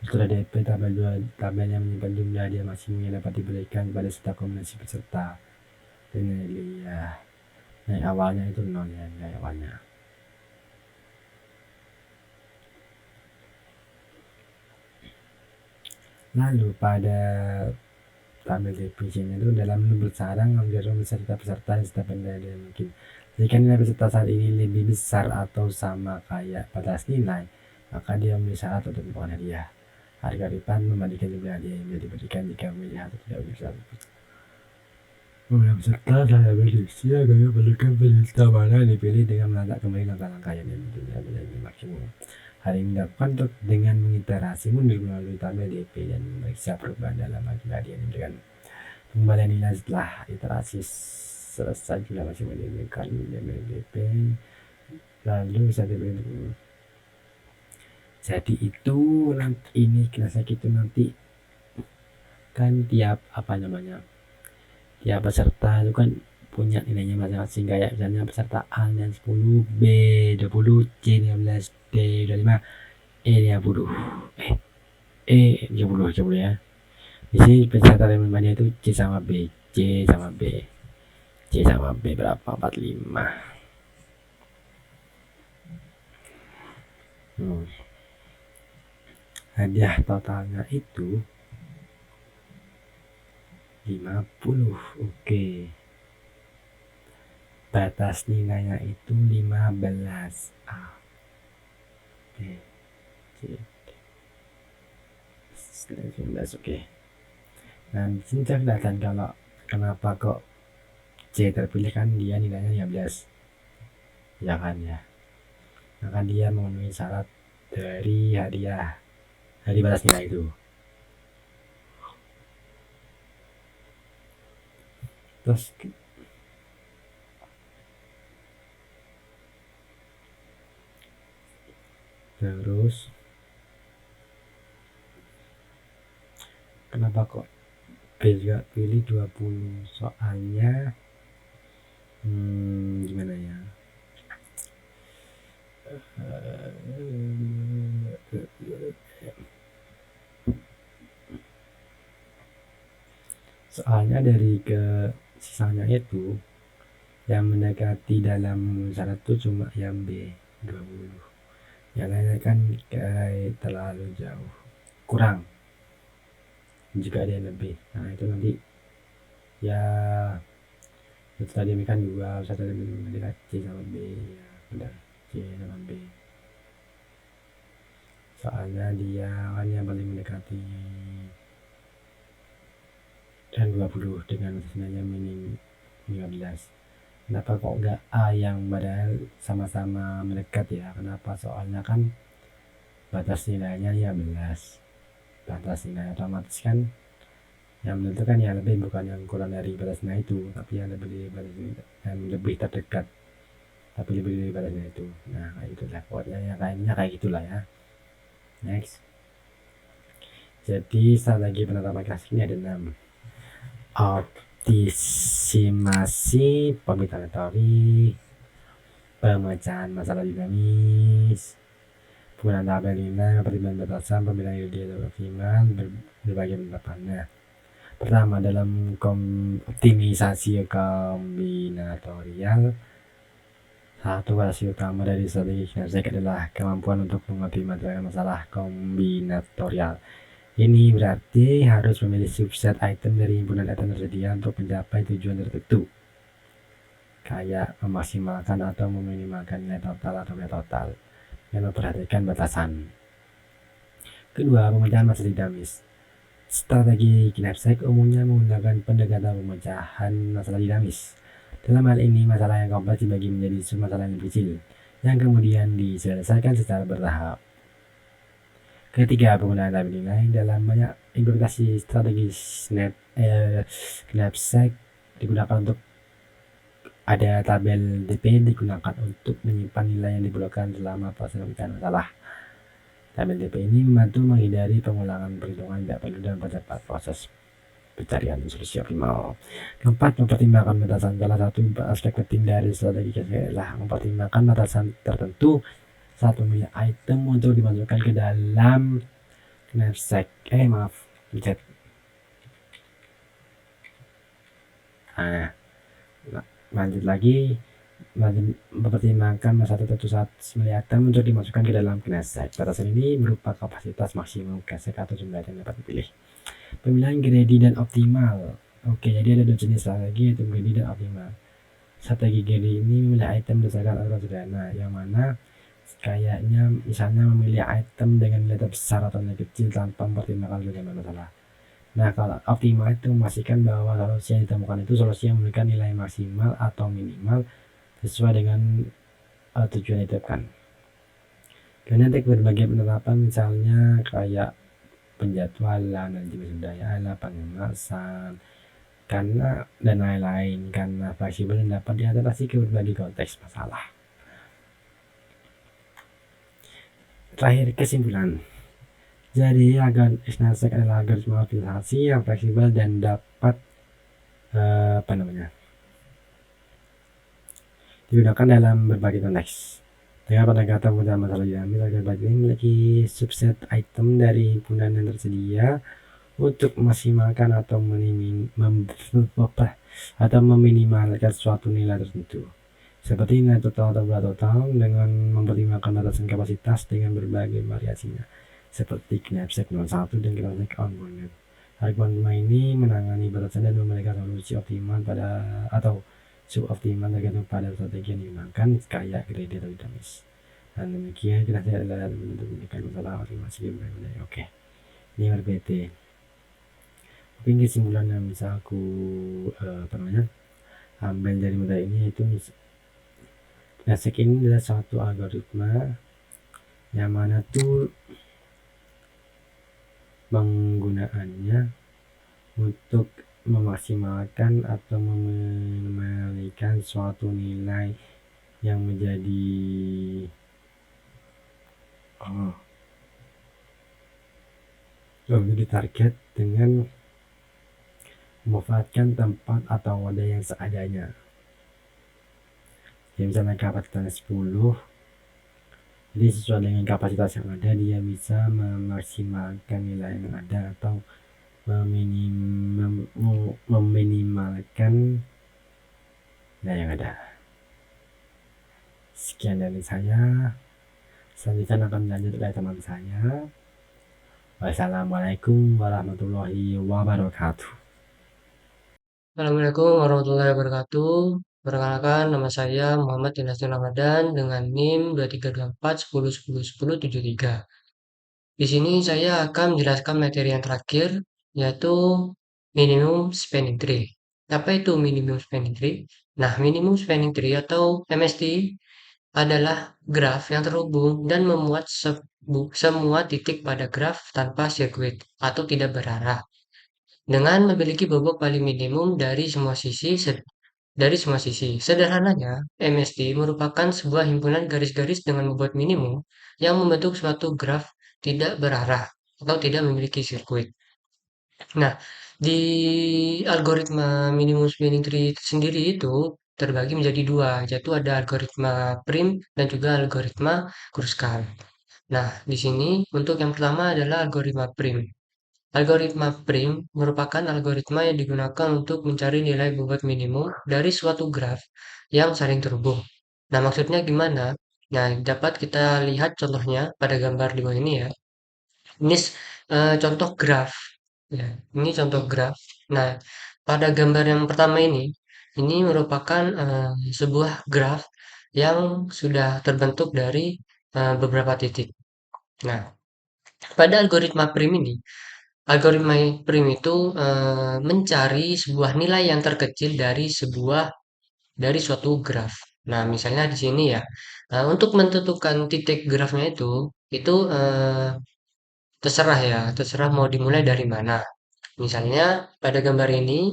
Setelah DP tabel yang menyimpan jumlah hadiah maksimum yang dapat diberikan pada setiap kombinasi peserta. Ini ya. Nilai awalnya itu 0 ya, nilai awalnya. Lalu pada tabel DP-nya itu dalam bersarang hampir beserta peserta yang sudah benar mungkin. Jika nilai peserta saat ini lebih besar atau sama kayak batas nilai, maka dia memilih syarat untuk memberikan hadiah. Harga refund membandingkan jumlah hadiah yang diberikan jika memilih atau tidak memilih syarat. Jumlah peserta saya prediksi agaknya perlukan peserta mana dipilih dengan menata kembali langkah-langkah yang diambil menjadi maksimum. Hal ini dilakukan dengan mengiterasi mundur melalui tabel DP dan memeriksa perubahan dalam hadiah yang diberikan. Pengembalian nilai setelah iterasi selesai jumlah maksimum diberikan DP lalu bisa diberikan. Jadi itu nanti ini kelasnya gitu nanti kan tiap tiap peserta itu kan punya nilainya masing-masing, kayak misalnya peserta A dan 10, B 20, C 15, D 25, E 50, E 30 ya. Di sini peserta relevannya itu C sama B, C sama B berapa? 45. Hadiah totalnya itu 50. Oke. Batas nilainya itu 15. A, B, C, D. 19. Oke. Nah, di sini kelihatan kalau kenapa kok C terpilih, kan dia nilainya 15. Ya kan ya. Maka dia memenuhi syarat dari hadiah dari batas nilai itu. Terus kenapa kok B juga pilih 20? Soalnya gimana ya, soalnya dari ke sisanya itu yang mendekati dalam syarat itu cuma yang B 20, yang lainnya kan kayak terlalu jauh, kurang jika ada yang lebih. Nah itu nanti ya itu tadi kan 2, satu mendekati C sama B, ya benar, C sama B, soalnya dia kan yang paling mendekati. Dan 20 dengan nilainya minim 15. Kenapa kok enggak A yang padahal sama-sama mendekat ya? Kenapa? Soalnya kan batas nilainya 15. Batas nilai otomatis kan yang menentukan yang lebih bukan yang kurang dari batas nilai itu, tapi yang lebih terdekat, tapi lebih dari batasnya itu. Nah kayak itulah pokoknya, yang lainnya kayak gitulah ya. Next. Jadi strategi penerapan kelas ini ada 6. Optimasi pembentukan teori, pemecahan masalah dinamis, penggunaan tabel nilai, pertimbangan batasan, pemilihan ide optimal, berbagai penerapannya. Pertama, dalam optimisasi kombinatorial, satu rasio utama dari strategi kinesis adalah kemampuan untuk mengoptimalkan masalah kombinatorial. Ini berarti harus memilih subset item dari himpunan item tersedia untuk mencapai tujuan tertentu, kayak memaksimalkan atau meminimalkan nilai total atau nilai total, yang memperhatikan batasan. Kedua, pemecahan masalah dinamis. Strategi Knapsack umumnya menggunakan pendekatan pemecahan masalah dinamis. Dalam hal ini, masalah yang kompleks dibagi menjadi submasalah yang kecil, yang kemudian diselesaikan secara bertahap. Ketiga, penggunaan tabel nilai. Dalam banyak implementasi strategi Knapsack digunakan untuk ada tabel DP digunakan untuk menyimpan nilai yang diperlukan selama proses pemecahan masalah. Tabel DP ini membantu menghindari pengulangan perhitungan tidak perlu dan mempercepat proses pencarian solusi optimal. Keempat, mempertimbangkan batasan. Salah satu aspek penting dari strategi adalah mempertimbangkan batasan tertentu saat memilih item untuk dimasukkan ke dalam Knapsack. Pencet. Lanjut lagi, mempertimbangkan masalah tertentu saat memilih item untuk dimasukkan ke dalam Knapsack. Batasan ini berupa kapasitas maksimum Knapsack atau jumlah item yang dapat dipilih. Pemilihan greedy dan optimal. Oke, jadi ada dua jenis strategi, yaitu greedy dan optimal. Strategi greedy ini memilih item berdasarkan aturan sederhana, yang mana kayaknya misalnya memilih item dengan nilai terbesar atau nilai kecil tanpa mempertimbangkan berbagai masalah. Nah, kalau optimal itu memastikan bahwa solusi yang ditemukan itu solusi yang memberikan nilai maksimal atau minimal sesuai dengan tujuan yang ditetapkan. Dan nanti berbagai penerapan misalnya kayak penjadwalan, manajemen daya, pengemasan, karena dan lain-lain, karena fleksibel dan dapat diadaptasi ke berbagai konteks masalah. Terakhir, kesimpulan. Jadi agar Snapseek adalah algoritma optimalisasi yang fleksibel dan dapat digunakan dalam berbagai konteks. Dengan pendekatan mudah masalah diambil, algoritma ini memiliki subset item dari himpunan yang tersedia untuk memaksimalkan atau meminimalkan suatu nilai tertentu, seperti nilai total atau berat total, dengan mempertimbangkan batasan kapasitas dengan berbagai variasinya, seperti Knapsack 01 dan Knapsack on-board. Algoritma ini menangani batasan dan memberikan solusi optimal pada atau suboptimal tergantung pada strategi yang digunakan, kayak greedy atau dinamis. Dan demikian kita tidak ada untuk memberikan masalah optimasi berbagai. Oke, ini RBT. Mungkin kesimpulan yang bisa aku ambil dari materi ini yaitu Knapsack ini adalah satu algoritma yang mana tuh penggunaannya untuk memaksimalkan atau meminimalkan suatu nilai yang menjadi target dengan memanfaatkan tempat atau wadah yang seadanya. Jadi misalnya kapasitas 10, jadi sesuai dengan kapasitas yang ada dia bisa memaksimalkan nilai yang ada atau meminimalkan nilai yang ada. Sekian dari saya. Selanjutnya akan lanjut oleh teman saya. Wassalamualaikum warahmatullahi wabarakatuh. Assalamualaikum warahmatullahi wabarakatuh. Perkenalkan, nama saya Muhammad Dinasti Ramadan dengan NIM 232410101073. Di sini saya akan menjelaskan materi yang terakhir, yaitu minimum spanning tree. Apa itu minimum spanning tree? Nah, minimum spanning tree atau MST adalah graf yang terhubung dan memuat semua titik pada graf tanpa sirkuit atau tidak berarah, dengan memiliki bobot paling minimum dari semua sisi. Sederhananya, MST merupakan sebuah himpunan garis-garis dengan bobot minimum yang membentuk suatu graf tidak berarah atau tidak memiliki sirkuit. Nah, di algoritma minimum spanning tree sendiri itu terbagi menjadi dua, yaitu ada algoritma prim dan juga algoritma Kruskal. Nah, di sini untuk yang pertama adalah algoritma prim. Algoritma prim merupakan algoritma yang digunakan untuk mencari nilai bobot minimum dari suatu graf yang saling terhubung. Nah, maksudnya gimana? Nah, dapat kita lihat contohnya pada gambar di bawah ini ya. Ini contoh graf. Ya, ini contoh graf. Nah, pada gambar yang pertama ini merupakan sebuah graf yang sudah terbentuk dari beberapa titik. Nah, pada algoritma prim ini, algoritma prim itu mencari sebuah nilai yang terkecil dari suatu graf. Nah, misalnya di sini ya, untuk menentukan titik grafnya itu terserah ya, terserah mau dimulai dari mana. Misalnya pada gambar ini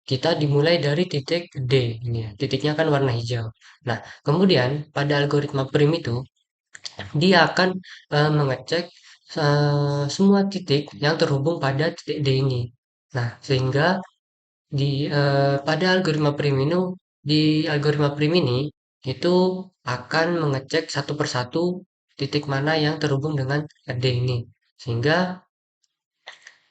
kita dimulai dari titik D ini ya, titiknya kan warna hijau. Nah, kemudian pada algoritma prim itu dia akan mengecek semua titik yang terhubung pada titik D ini. Nah, sehingga pada algoritma prim ini itu akan mengecek satu persatu titik mana yang terhubung dengan D ini. Sehingga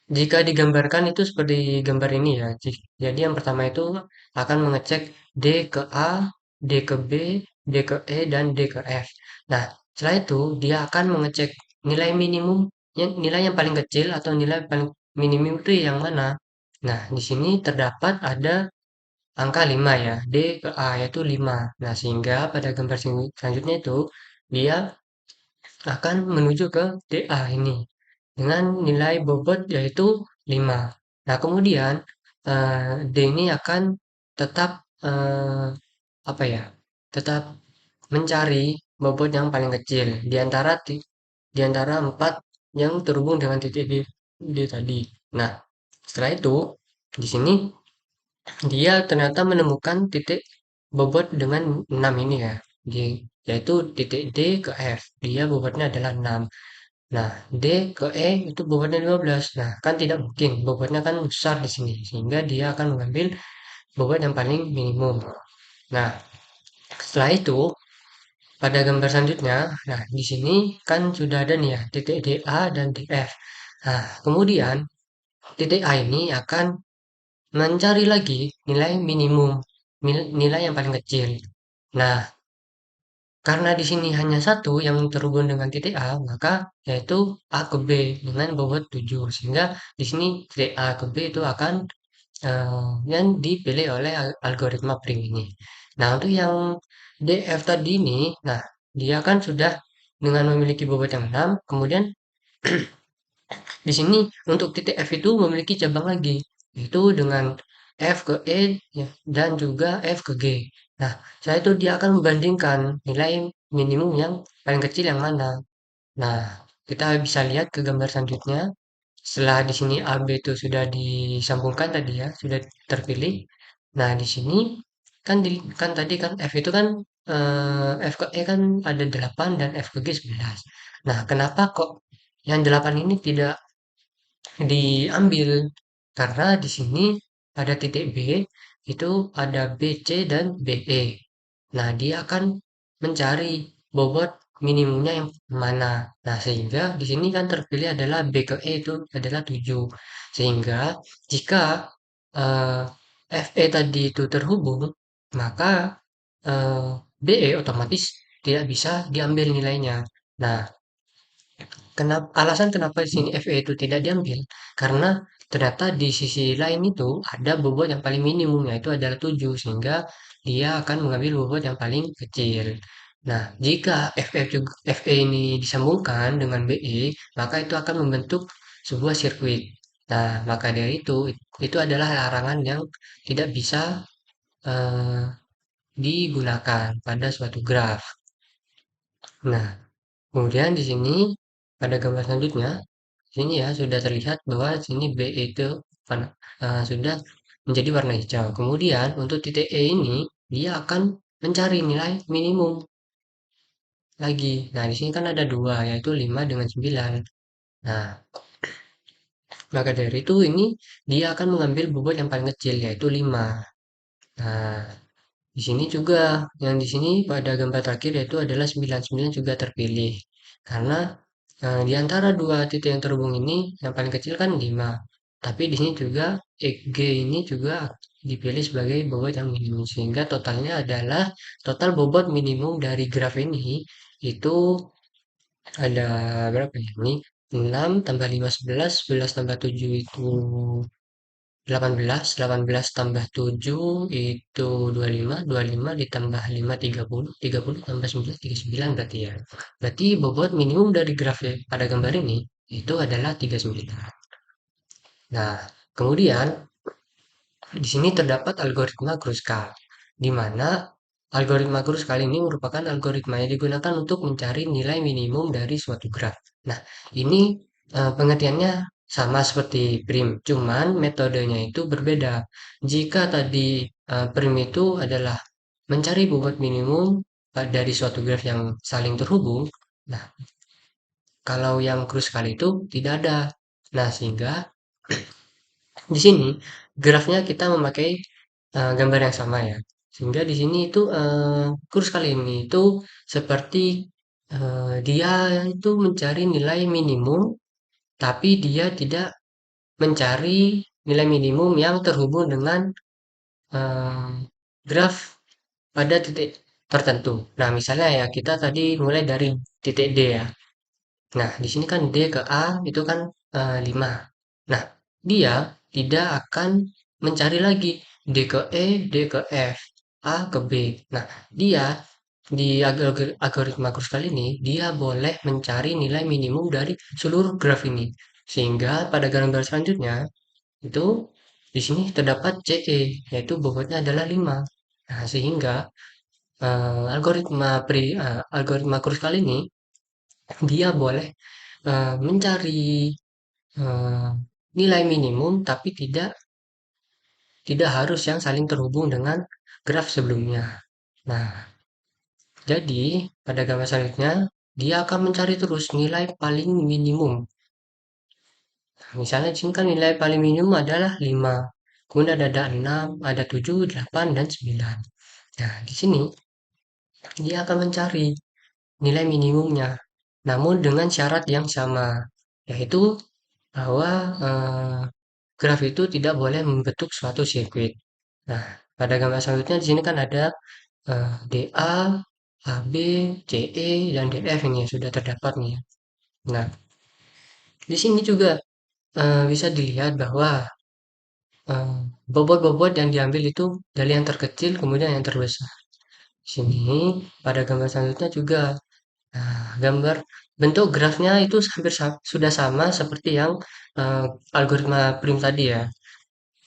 jika digambarkan itu seperti gambar ini ya. Jadi yang pertama itu akan mengecek D ke A, D ke B, D ke E, dan D ke F. Nah, setelah itu dia akan mengecek nilai minimum, nilai yang paling kecil atau nilai paling minimum itu yang mana? Nah, di sini terdapat ada angka 5 ya, D ke A yaitu 5. Nah, sehingga pada gambar selanjutnya itu dia akan menuju ke DA ini dengan nilai bobot yaitu 5. Nah, kemudian D ini akan tetap apa ya? Tetap mencari bobot yang paling kecil di antara 4 yang terhubung dengan titik D tadi. Nah, setelah itu di sini dia ternyata menemukan titik bobot dengan 6 ini ya, yaitu titik D ke F. Dia bobotnya adalah 6. Nah, D ke E itu bobotnya 15. Nah, kan tidak mungkin, bobotnya kan besar di sini, sehingga dia akan mengambil bobot yang paling minimum. Nah, setelah itu pada gambar selanjutnya, nah di sini kan sudah ada nih ya titik DA dan DF. Nah, kemudian titik A ini akan mencari lagi nilai minimum, nilai yang paling kecil. Nah, karena di sini hanya satu yang terhubung dengan titik A, maka yaitu A ke B dengan bobot 7. Sehingga di sini titik A ke B itu akan yang dipilih oleh algoritma prim ini. Nah, untuk yang DF tadi ini, nah dia kan sudah dengan memiliki bobot yang 6, kemudian di sini untuk titik F itu memiliki cabang lagi, yaitu dengan F ke E ya, dan juga F ke G. Nah, setelah itu dia akan membandingkan nilai minimum yang paling kecil yang mana. Nah, kita bisa lihat ke gambar selanjutnya. Setelah di sini A, B itu sudah disambungkan tadi ya, sudah terpilih. Nah, di sini kan tadi kan F itu kan F ke E kan ada 8 dan F ke G 11. Nah, kenapa kok yang 8 ini tidak diambil? Karena di sini pada titik B itu ada BC dan BE. Nah, dia akan mencari bobot minimumnya yang mana. Nah, sehingga di sini kan terpilih adalah B ke E itu adalah 7. Sehingga jika eh, FE tadi itu terhubung, maka eh, BE otomatis tidak bisa diambil nilainya. Nah, alasan kenapa di sini FE itu tidak diambil, karena ternyata di sisi lain itu ada bobot yang paling minimum, yaitu adalah 7, sehingga dia akan mengambil bobot yang paling kecil. Nah, jika FE ini disambungkan dengan BE, maka itu akan membentuk sebuah sirkuit. Nah, maka dari itu adalah larangan yang tidak bisa eh, digunakan pada suatu graf. Nah, kemudian di sini pada gambar selanjutnya, sini ya sudah terlihat bahwa sini B itu sudah menjadi warna hijau. Kemudian untuk titik E ini dia akan mencari nilai minimum lagi. Nah, di sini kan ada dua yaitu 5 dengan 9. Nah, maka dari itu ini dia akan mengambil bobot yang paling kecil yaitu 5. Nah, di sini juga yang di sini pada gambar terakhir yaitu adalah 99 juga terpilih. Karena di antara dua titik yang terhubung ini yang paling kecil kan 5. Tapi di sini juga EG ini juga dipilih sebagai bobot yang minimum sehingga totalnya adalah total bobot minimum dari graf ini itu ada berapa ya? Ini 6 tambah 5 11, 11 tambah 7 itu 18, 18 tambah 7 itu 25, 25 ditambah 5 30, 30 tambah 9 39 berarti ya. Berarti bobot minimum dari graf pada gambar ini itu adalah 39. Nah, kemudian di sini terdapat algoritma Kruskal, di mana algoritma Kruskal ini merupakan algoritma yang digunakan untuk mencari nilai minimum dari suatu graf. Nah, ini pengertiannya sama seperti prim, cuman metodenya itu berbeda. Jika tadi prim itu adalah mencari bobot minimum dari suatu graf yang saling terhubung, nah kalau yang Kruskal itu tidak ada. Nah, sehingga di sini grafnya kita memakai gambar yang sama ya. Sehingga di sini itu kurs kali ini itu seperti dia itu mencari nilai minimum, tapi dia tidak mencari nilai minimum yang terhubung dengan eh, graf pada titik tertentu. Nah, misalnya ya kita tadi mulai dari titik D ya. Nah, di sini kan D ke A itu kan 5. Nah, dia tidak akan mencari lagi D ke E, D ke F, A ke B. Nah, dia di algoritma Kruskal ini, dia boleh mencari nilai minimum dari seluruh graf ini. Sehingga pada gambar selanjutnya, itu di sini terdapat CE, yaitu bobotnya adalah 5. Nah, sehingga algoritma Kruskal ini, dia boleh mencari eh, nilai minimum tapi tidak harus yang saling terhubung dengan graf sebelumnya. Nah, jadi pada gambar selanjutnya dia akan mencari terus nilai paling minimum. Nah, misalnya di sini kan nilai paling minimum adalah 5. Kemudian ada 6, ada 7, 8, dan 9. Nah, di sini dia akan mencari nilai minimumnya. Namun dengan syarat yang sama, yaitu bahwa graf itu tidak boleh membentuk suatu sirkuit. Nah, pada gambar selanjutnya di sini kan ada DA, AB, CE, dan DF ini yang sudah terdapat nih ya. Nah, di sini juga bisa dilihat bahwa eh, bobot-bobot yang diambil itu dari yang terkecil kemudian yang terbesar. Di sini pada gambar selanjutnya juga gambar bentuk grafnya itu hampir sudah sama seperti yang eh, algoritma prim tadi ya.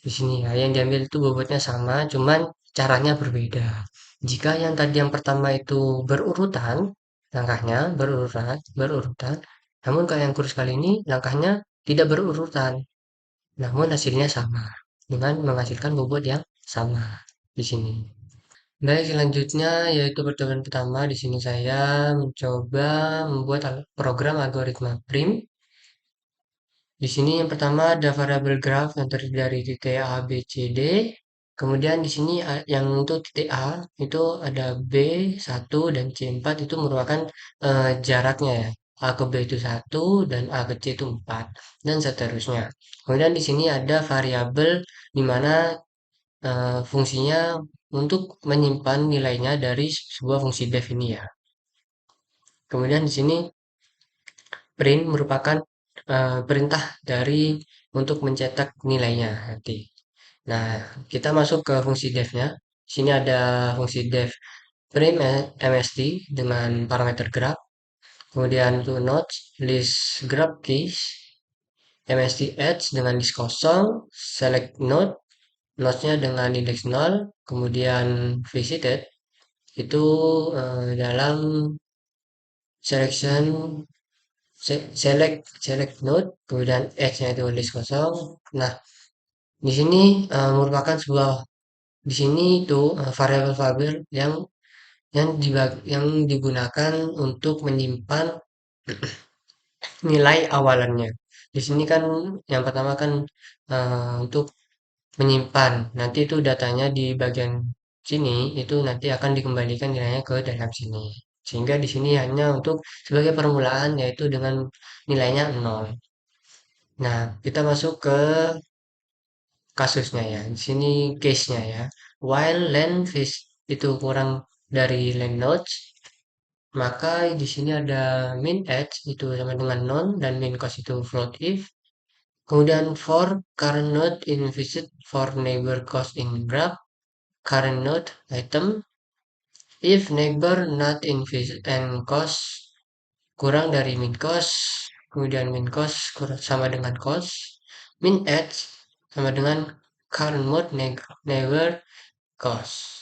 Di sini ya, yang diambil itu bobotnya sama, cuman caranya berbeda. Jika yang tadi yang pertama itu berurutan, langkahnya berurutan. Namun kalau yang kurus kali ini langkahnya tidak berurutan, namun hasilnya sama dengan menghasilkan bobot yang sama di sini. Baik, selanjutnya yaitu percobaan pertama. Di sini saya mencoba membuat program algoritma prim. Di sini yang pertama ada variabel graph yang terdiri dari titik A, B, C, D. Kemudian di sini yang untuk titik A itu ada B1 dan C4 itu merupakan jaraknya ya. A ke B itu 1 dan A ke C itu 4 dan seterusnya. Kemudian di sini ada variabel di mana fungsinya untuk menyimpan nilainya dari sebuah fungsi def ini ya. Kemudian di sini print merupakan perintah dari untuk mencetak nilainya nanti. Nah, kita masuk ke fungsi def-nya. Sini ada fungsi def print msd dengan parameter graph. Kemudian to nodes, list graph keys, msd edge dengan list kosong, select node, nodesnya dengan index 0, kemudian visited itu dalam selection select node, kemudian edge-nya itu list kosong. Nah, di sini merupakan sebuah di sini itu variabel-variabel yang digunakan untuk menyimpan nilai awalannya. Di sini kan yang pertama kan untuk menyimpan. Nanti itu datanya di bagian sini itu nanti akan dikembalikan nilainya ke dalam sini. Sehingga di sini hanya untuk sebagai permulaan yaitu dengan nilainya 0. Nah, kita masuk ke kasusnya ya. Di sini case-nya ya. While length itu kurang dari length nodes, maka di sini ada min edge itu sama dengan non dan min cost itu float if. Kemudian for current node in visit for neighbor cost in graph, current node item, if neighbor not in visit and cost kurang dari min cost, kemudian min cost sama dengan cost, min edge sama dengan current mode neighbor cost.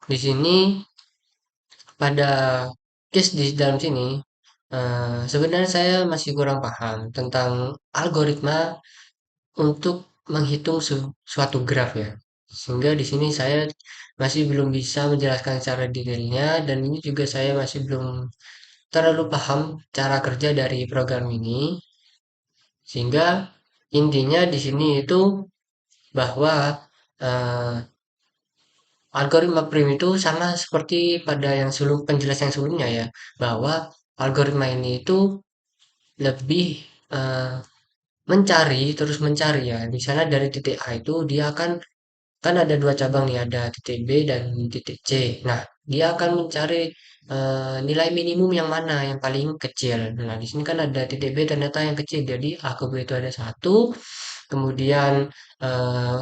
Di sini pada case di dalam sini sebenarnya saya masih kurang paham tentang algoritma untuk menghitung suatu graf ya. Sehingga di sini saya masih belum bisa menjelaskan secara detailnya dan ini juga saya masih belum terlalu paham cara kerja dari program ini. Sehingga intinya di sini itu bahwa eh, algoritma prim itu sama seperti pada yang penjelasan yang sebelumnya ya, bahwa algoritma ini itu lebih eh, terus mencari ya. Misalnya dari titik A itu dia akan kan ada dua cabang nih, ada titik B dan titik C. Nah, dia akan mencari nilai minimum yang mana yang paling kecil. Nah, di sini kan ada titik B ternyata yang kecil, jadi A ke B itu ada 1, Kemudian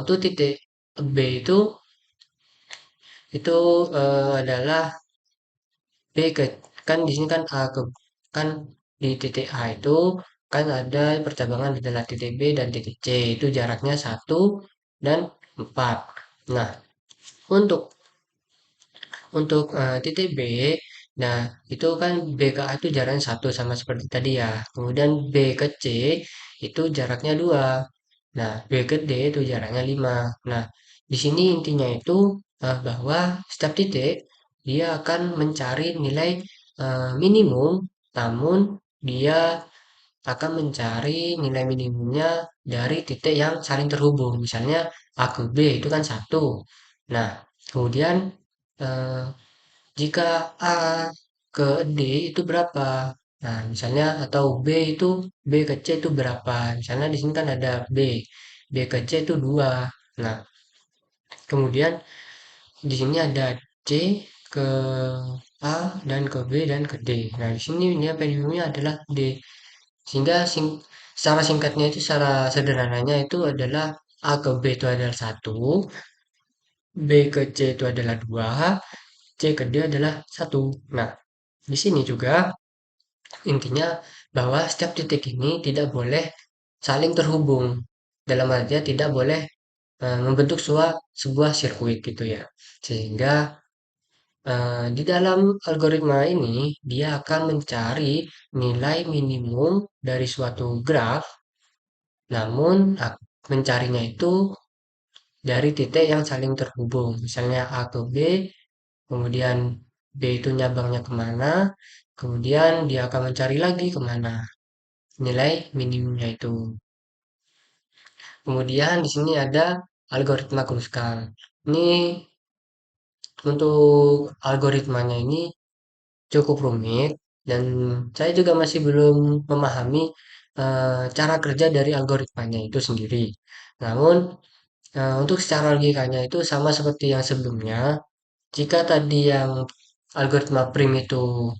untuk titik B itu adalah B ke kan di sini kan A ke kan di titik A itu kan ada percabangan adalah titik B dan titik C itu jaraknya 1 dan 4. Nah, untuk titik B, nah itu kan B ke A itu jaraknya 1 sama seperti tadi ya. Kemudian B ke C itu jaraknya 2. Nah, B ke D itu jaraknya 5. Nah, di sini intinya itu bahwa setiap titik dia akan mencari nilai minimum, namun dia akan mencari nilai minimumnya dari titik yang saling terhubung. Misalnya A ke B itu kan 1. Nah, kemudian eh, jika A ke D itu berapa? Nah, misalnya atau B ke C itu berapa? Misalnya di sini kan ada B ke C itu 2. Nah, kemudian di sini ada C ke A dan ke B dan ke D. Nah, di sini ini minimumnya adalah D. Sehingga secara singkatnya itu secara sederhananya itu adalah A ke B itu adalah 1, B ke C itu adalah 2, C ke D adalah 1. Nah, di sini juga intinya bahwa setiap titik ini tidak boleh saling terhubung. Dalam artinya tidak boleh membentuk sebuah sirkuit gitu ya. Sehingga di dalam algoritma ini dia akan mencari nilai minimum dari suatu graf, namun mencarinya itu dari titik yang saling terhubung. Misalnya A ke B, kemudian B itu nyabangnya kemana, kemudian dia akan mencari lagi kemana nilai minimumnya itu. Kemudian di sini ada algoritma Kruskal. Ini untuk algoritmanya ini cukup rumit dan saya juga masih belum memahami cara kerja dari algoritmanya itu sendiri. Namun untuk secara logikanya itu sama seperti yang sebelumnya. Jika tadi yang algoritma prim itu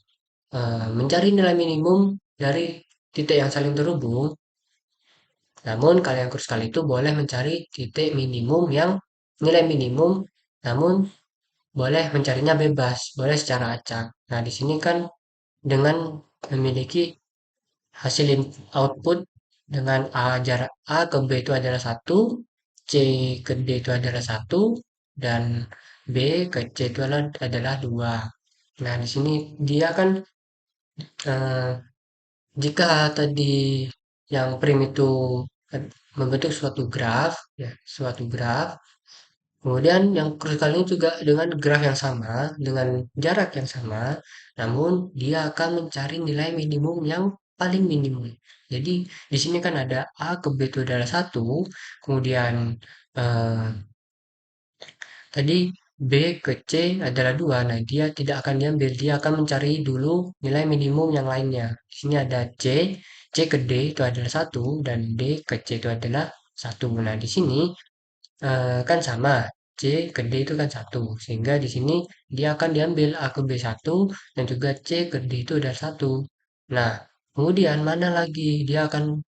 mencari nilai minimum dari titik yang saling terhubung, namun kalian kruskal itu boleh mencari titik minimum yang nilai minimum, namun boleh mencarinya bebas, boleh secara acak. Nah, di sini kan dengan memiliki hasil output dengan jarak A ke B itu adalah 1, C ke D itu adalah 1, dan B ke C itu adalah 2. Nah, di sini dia kan eh, jika tadi yang prim itu membentuk suatu graf, ya, suatu graf, kemudian yang krusial ini juga dengan graf yang sama, dengan jarak yang sama, namun dia akan mencari nilai minimum yang paling minimum. Jadi di sini kan ada A ke B itu adalah 1, kemudian eh, tadi B ke C adalah 2. Nah, dia tidak akan diambil, dia akan mencari dulu nilai minimum yang lainnya. Di sini ada C ke D itu adalah 1 dan D ke C itu adalah 1. Nah, di sini kan sama, C ke D itu kan 1, sehingga di sini dia akan diambil A ke B 1 dan juga C ke D itu ada 1. Nah, kemudian mana lagi dia akan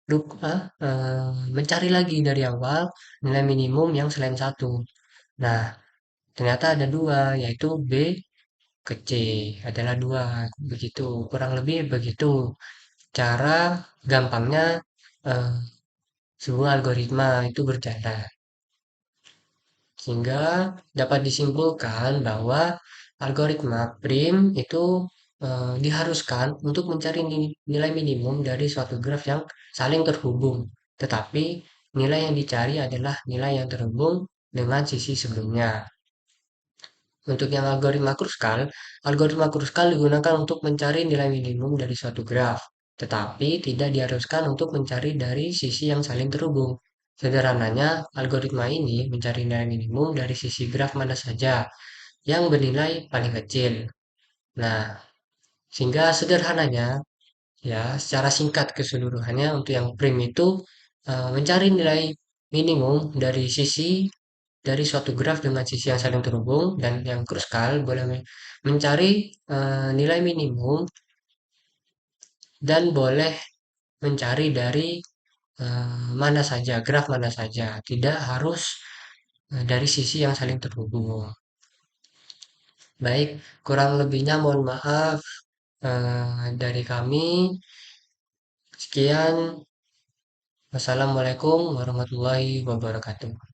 mencari lagi dari awal nilai minimum yang selain 1. Nah, ternyata ada 2, yaitu B ke C adalah 2. Begitu, kurang lebih begitu cara gampangnya eh, sebuah algoritma itu berjalan. Sehingga dapat disimpulkan bahwa algoritma prim itu diharuskan untuk mencari nilai minimum dari suatu graf yang saling terhubung. Tetapi nilai yang dicari adalah nilai yang terhubung dengan sisi sebelumnya. Untuk yang algoritma Kruskal digunakan untuk mencari nilai minimum dari suatu graf, tetapi tidak diharuskan untuk mencari dari sisi yang saling terhubung. Sederhananya, algoritma ini mencari nilai minimum dari sisi graf mana saja yang bernilai paling kecil. Nah, sehingga sederhananya, ya, secara singkat keseluruhannya untuk yang prim itu mencari nilai minimum dari suatu graf dengan sisi yang saling terhubung, dan yang kruskal boleh mencari nilai minimum dan boleh mencari dari mana saja, graf mana saja, tidak harus dari sisi yang saling terhubung. Baik, kurang lebihnya mohon maaf dari kami. Sekian, wassalamualaikum warahmatullahi wabarakatuh.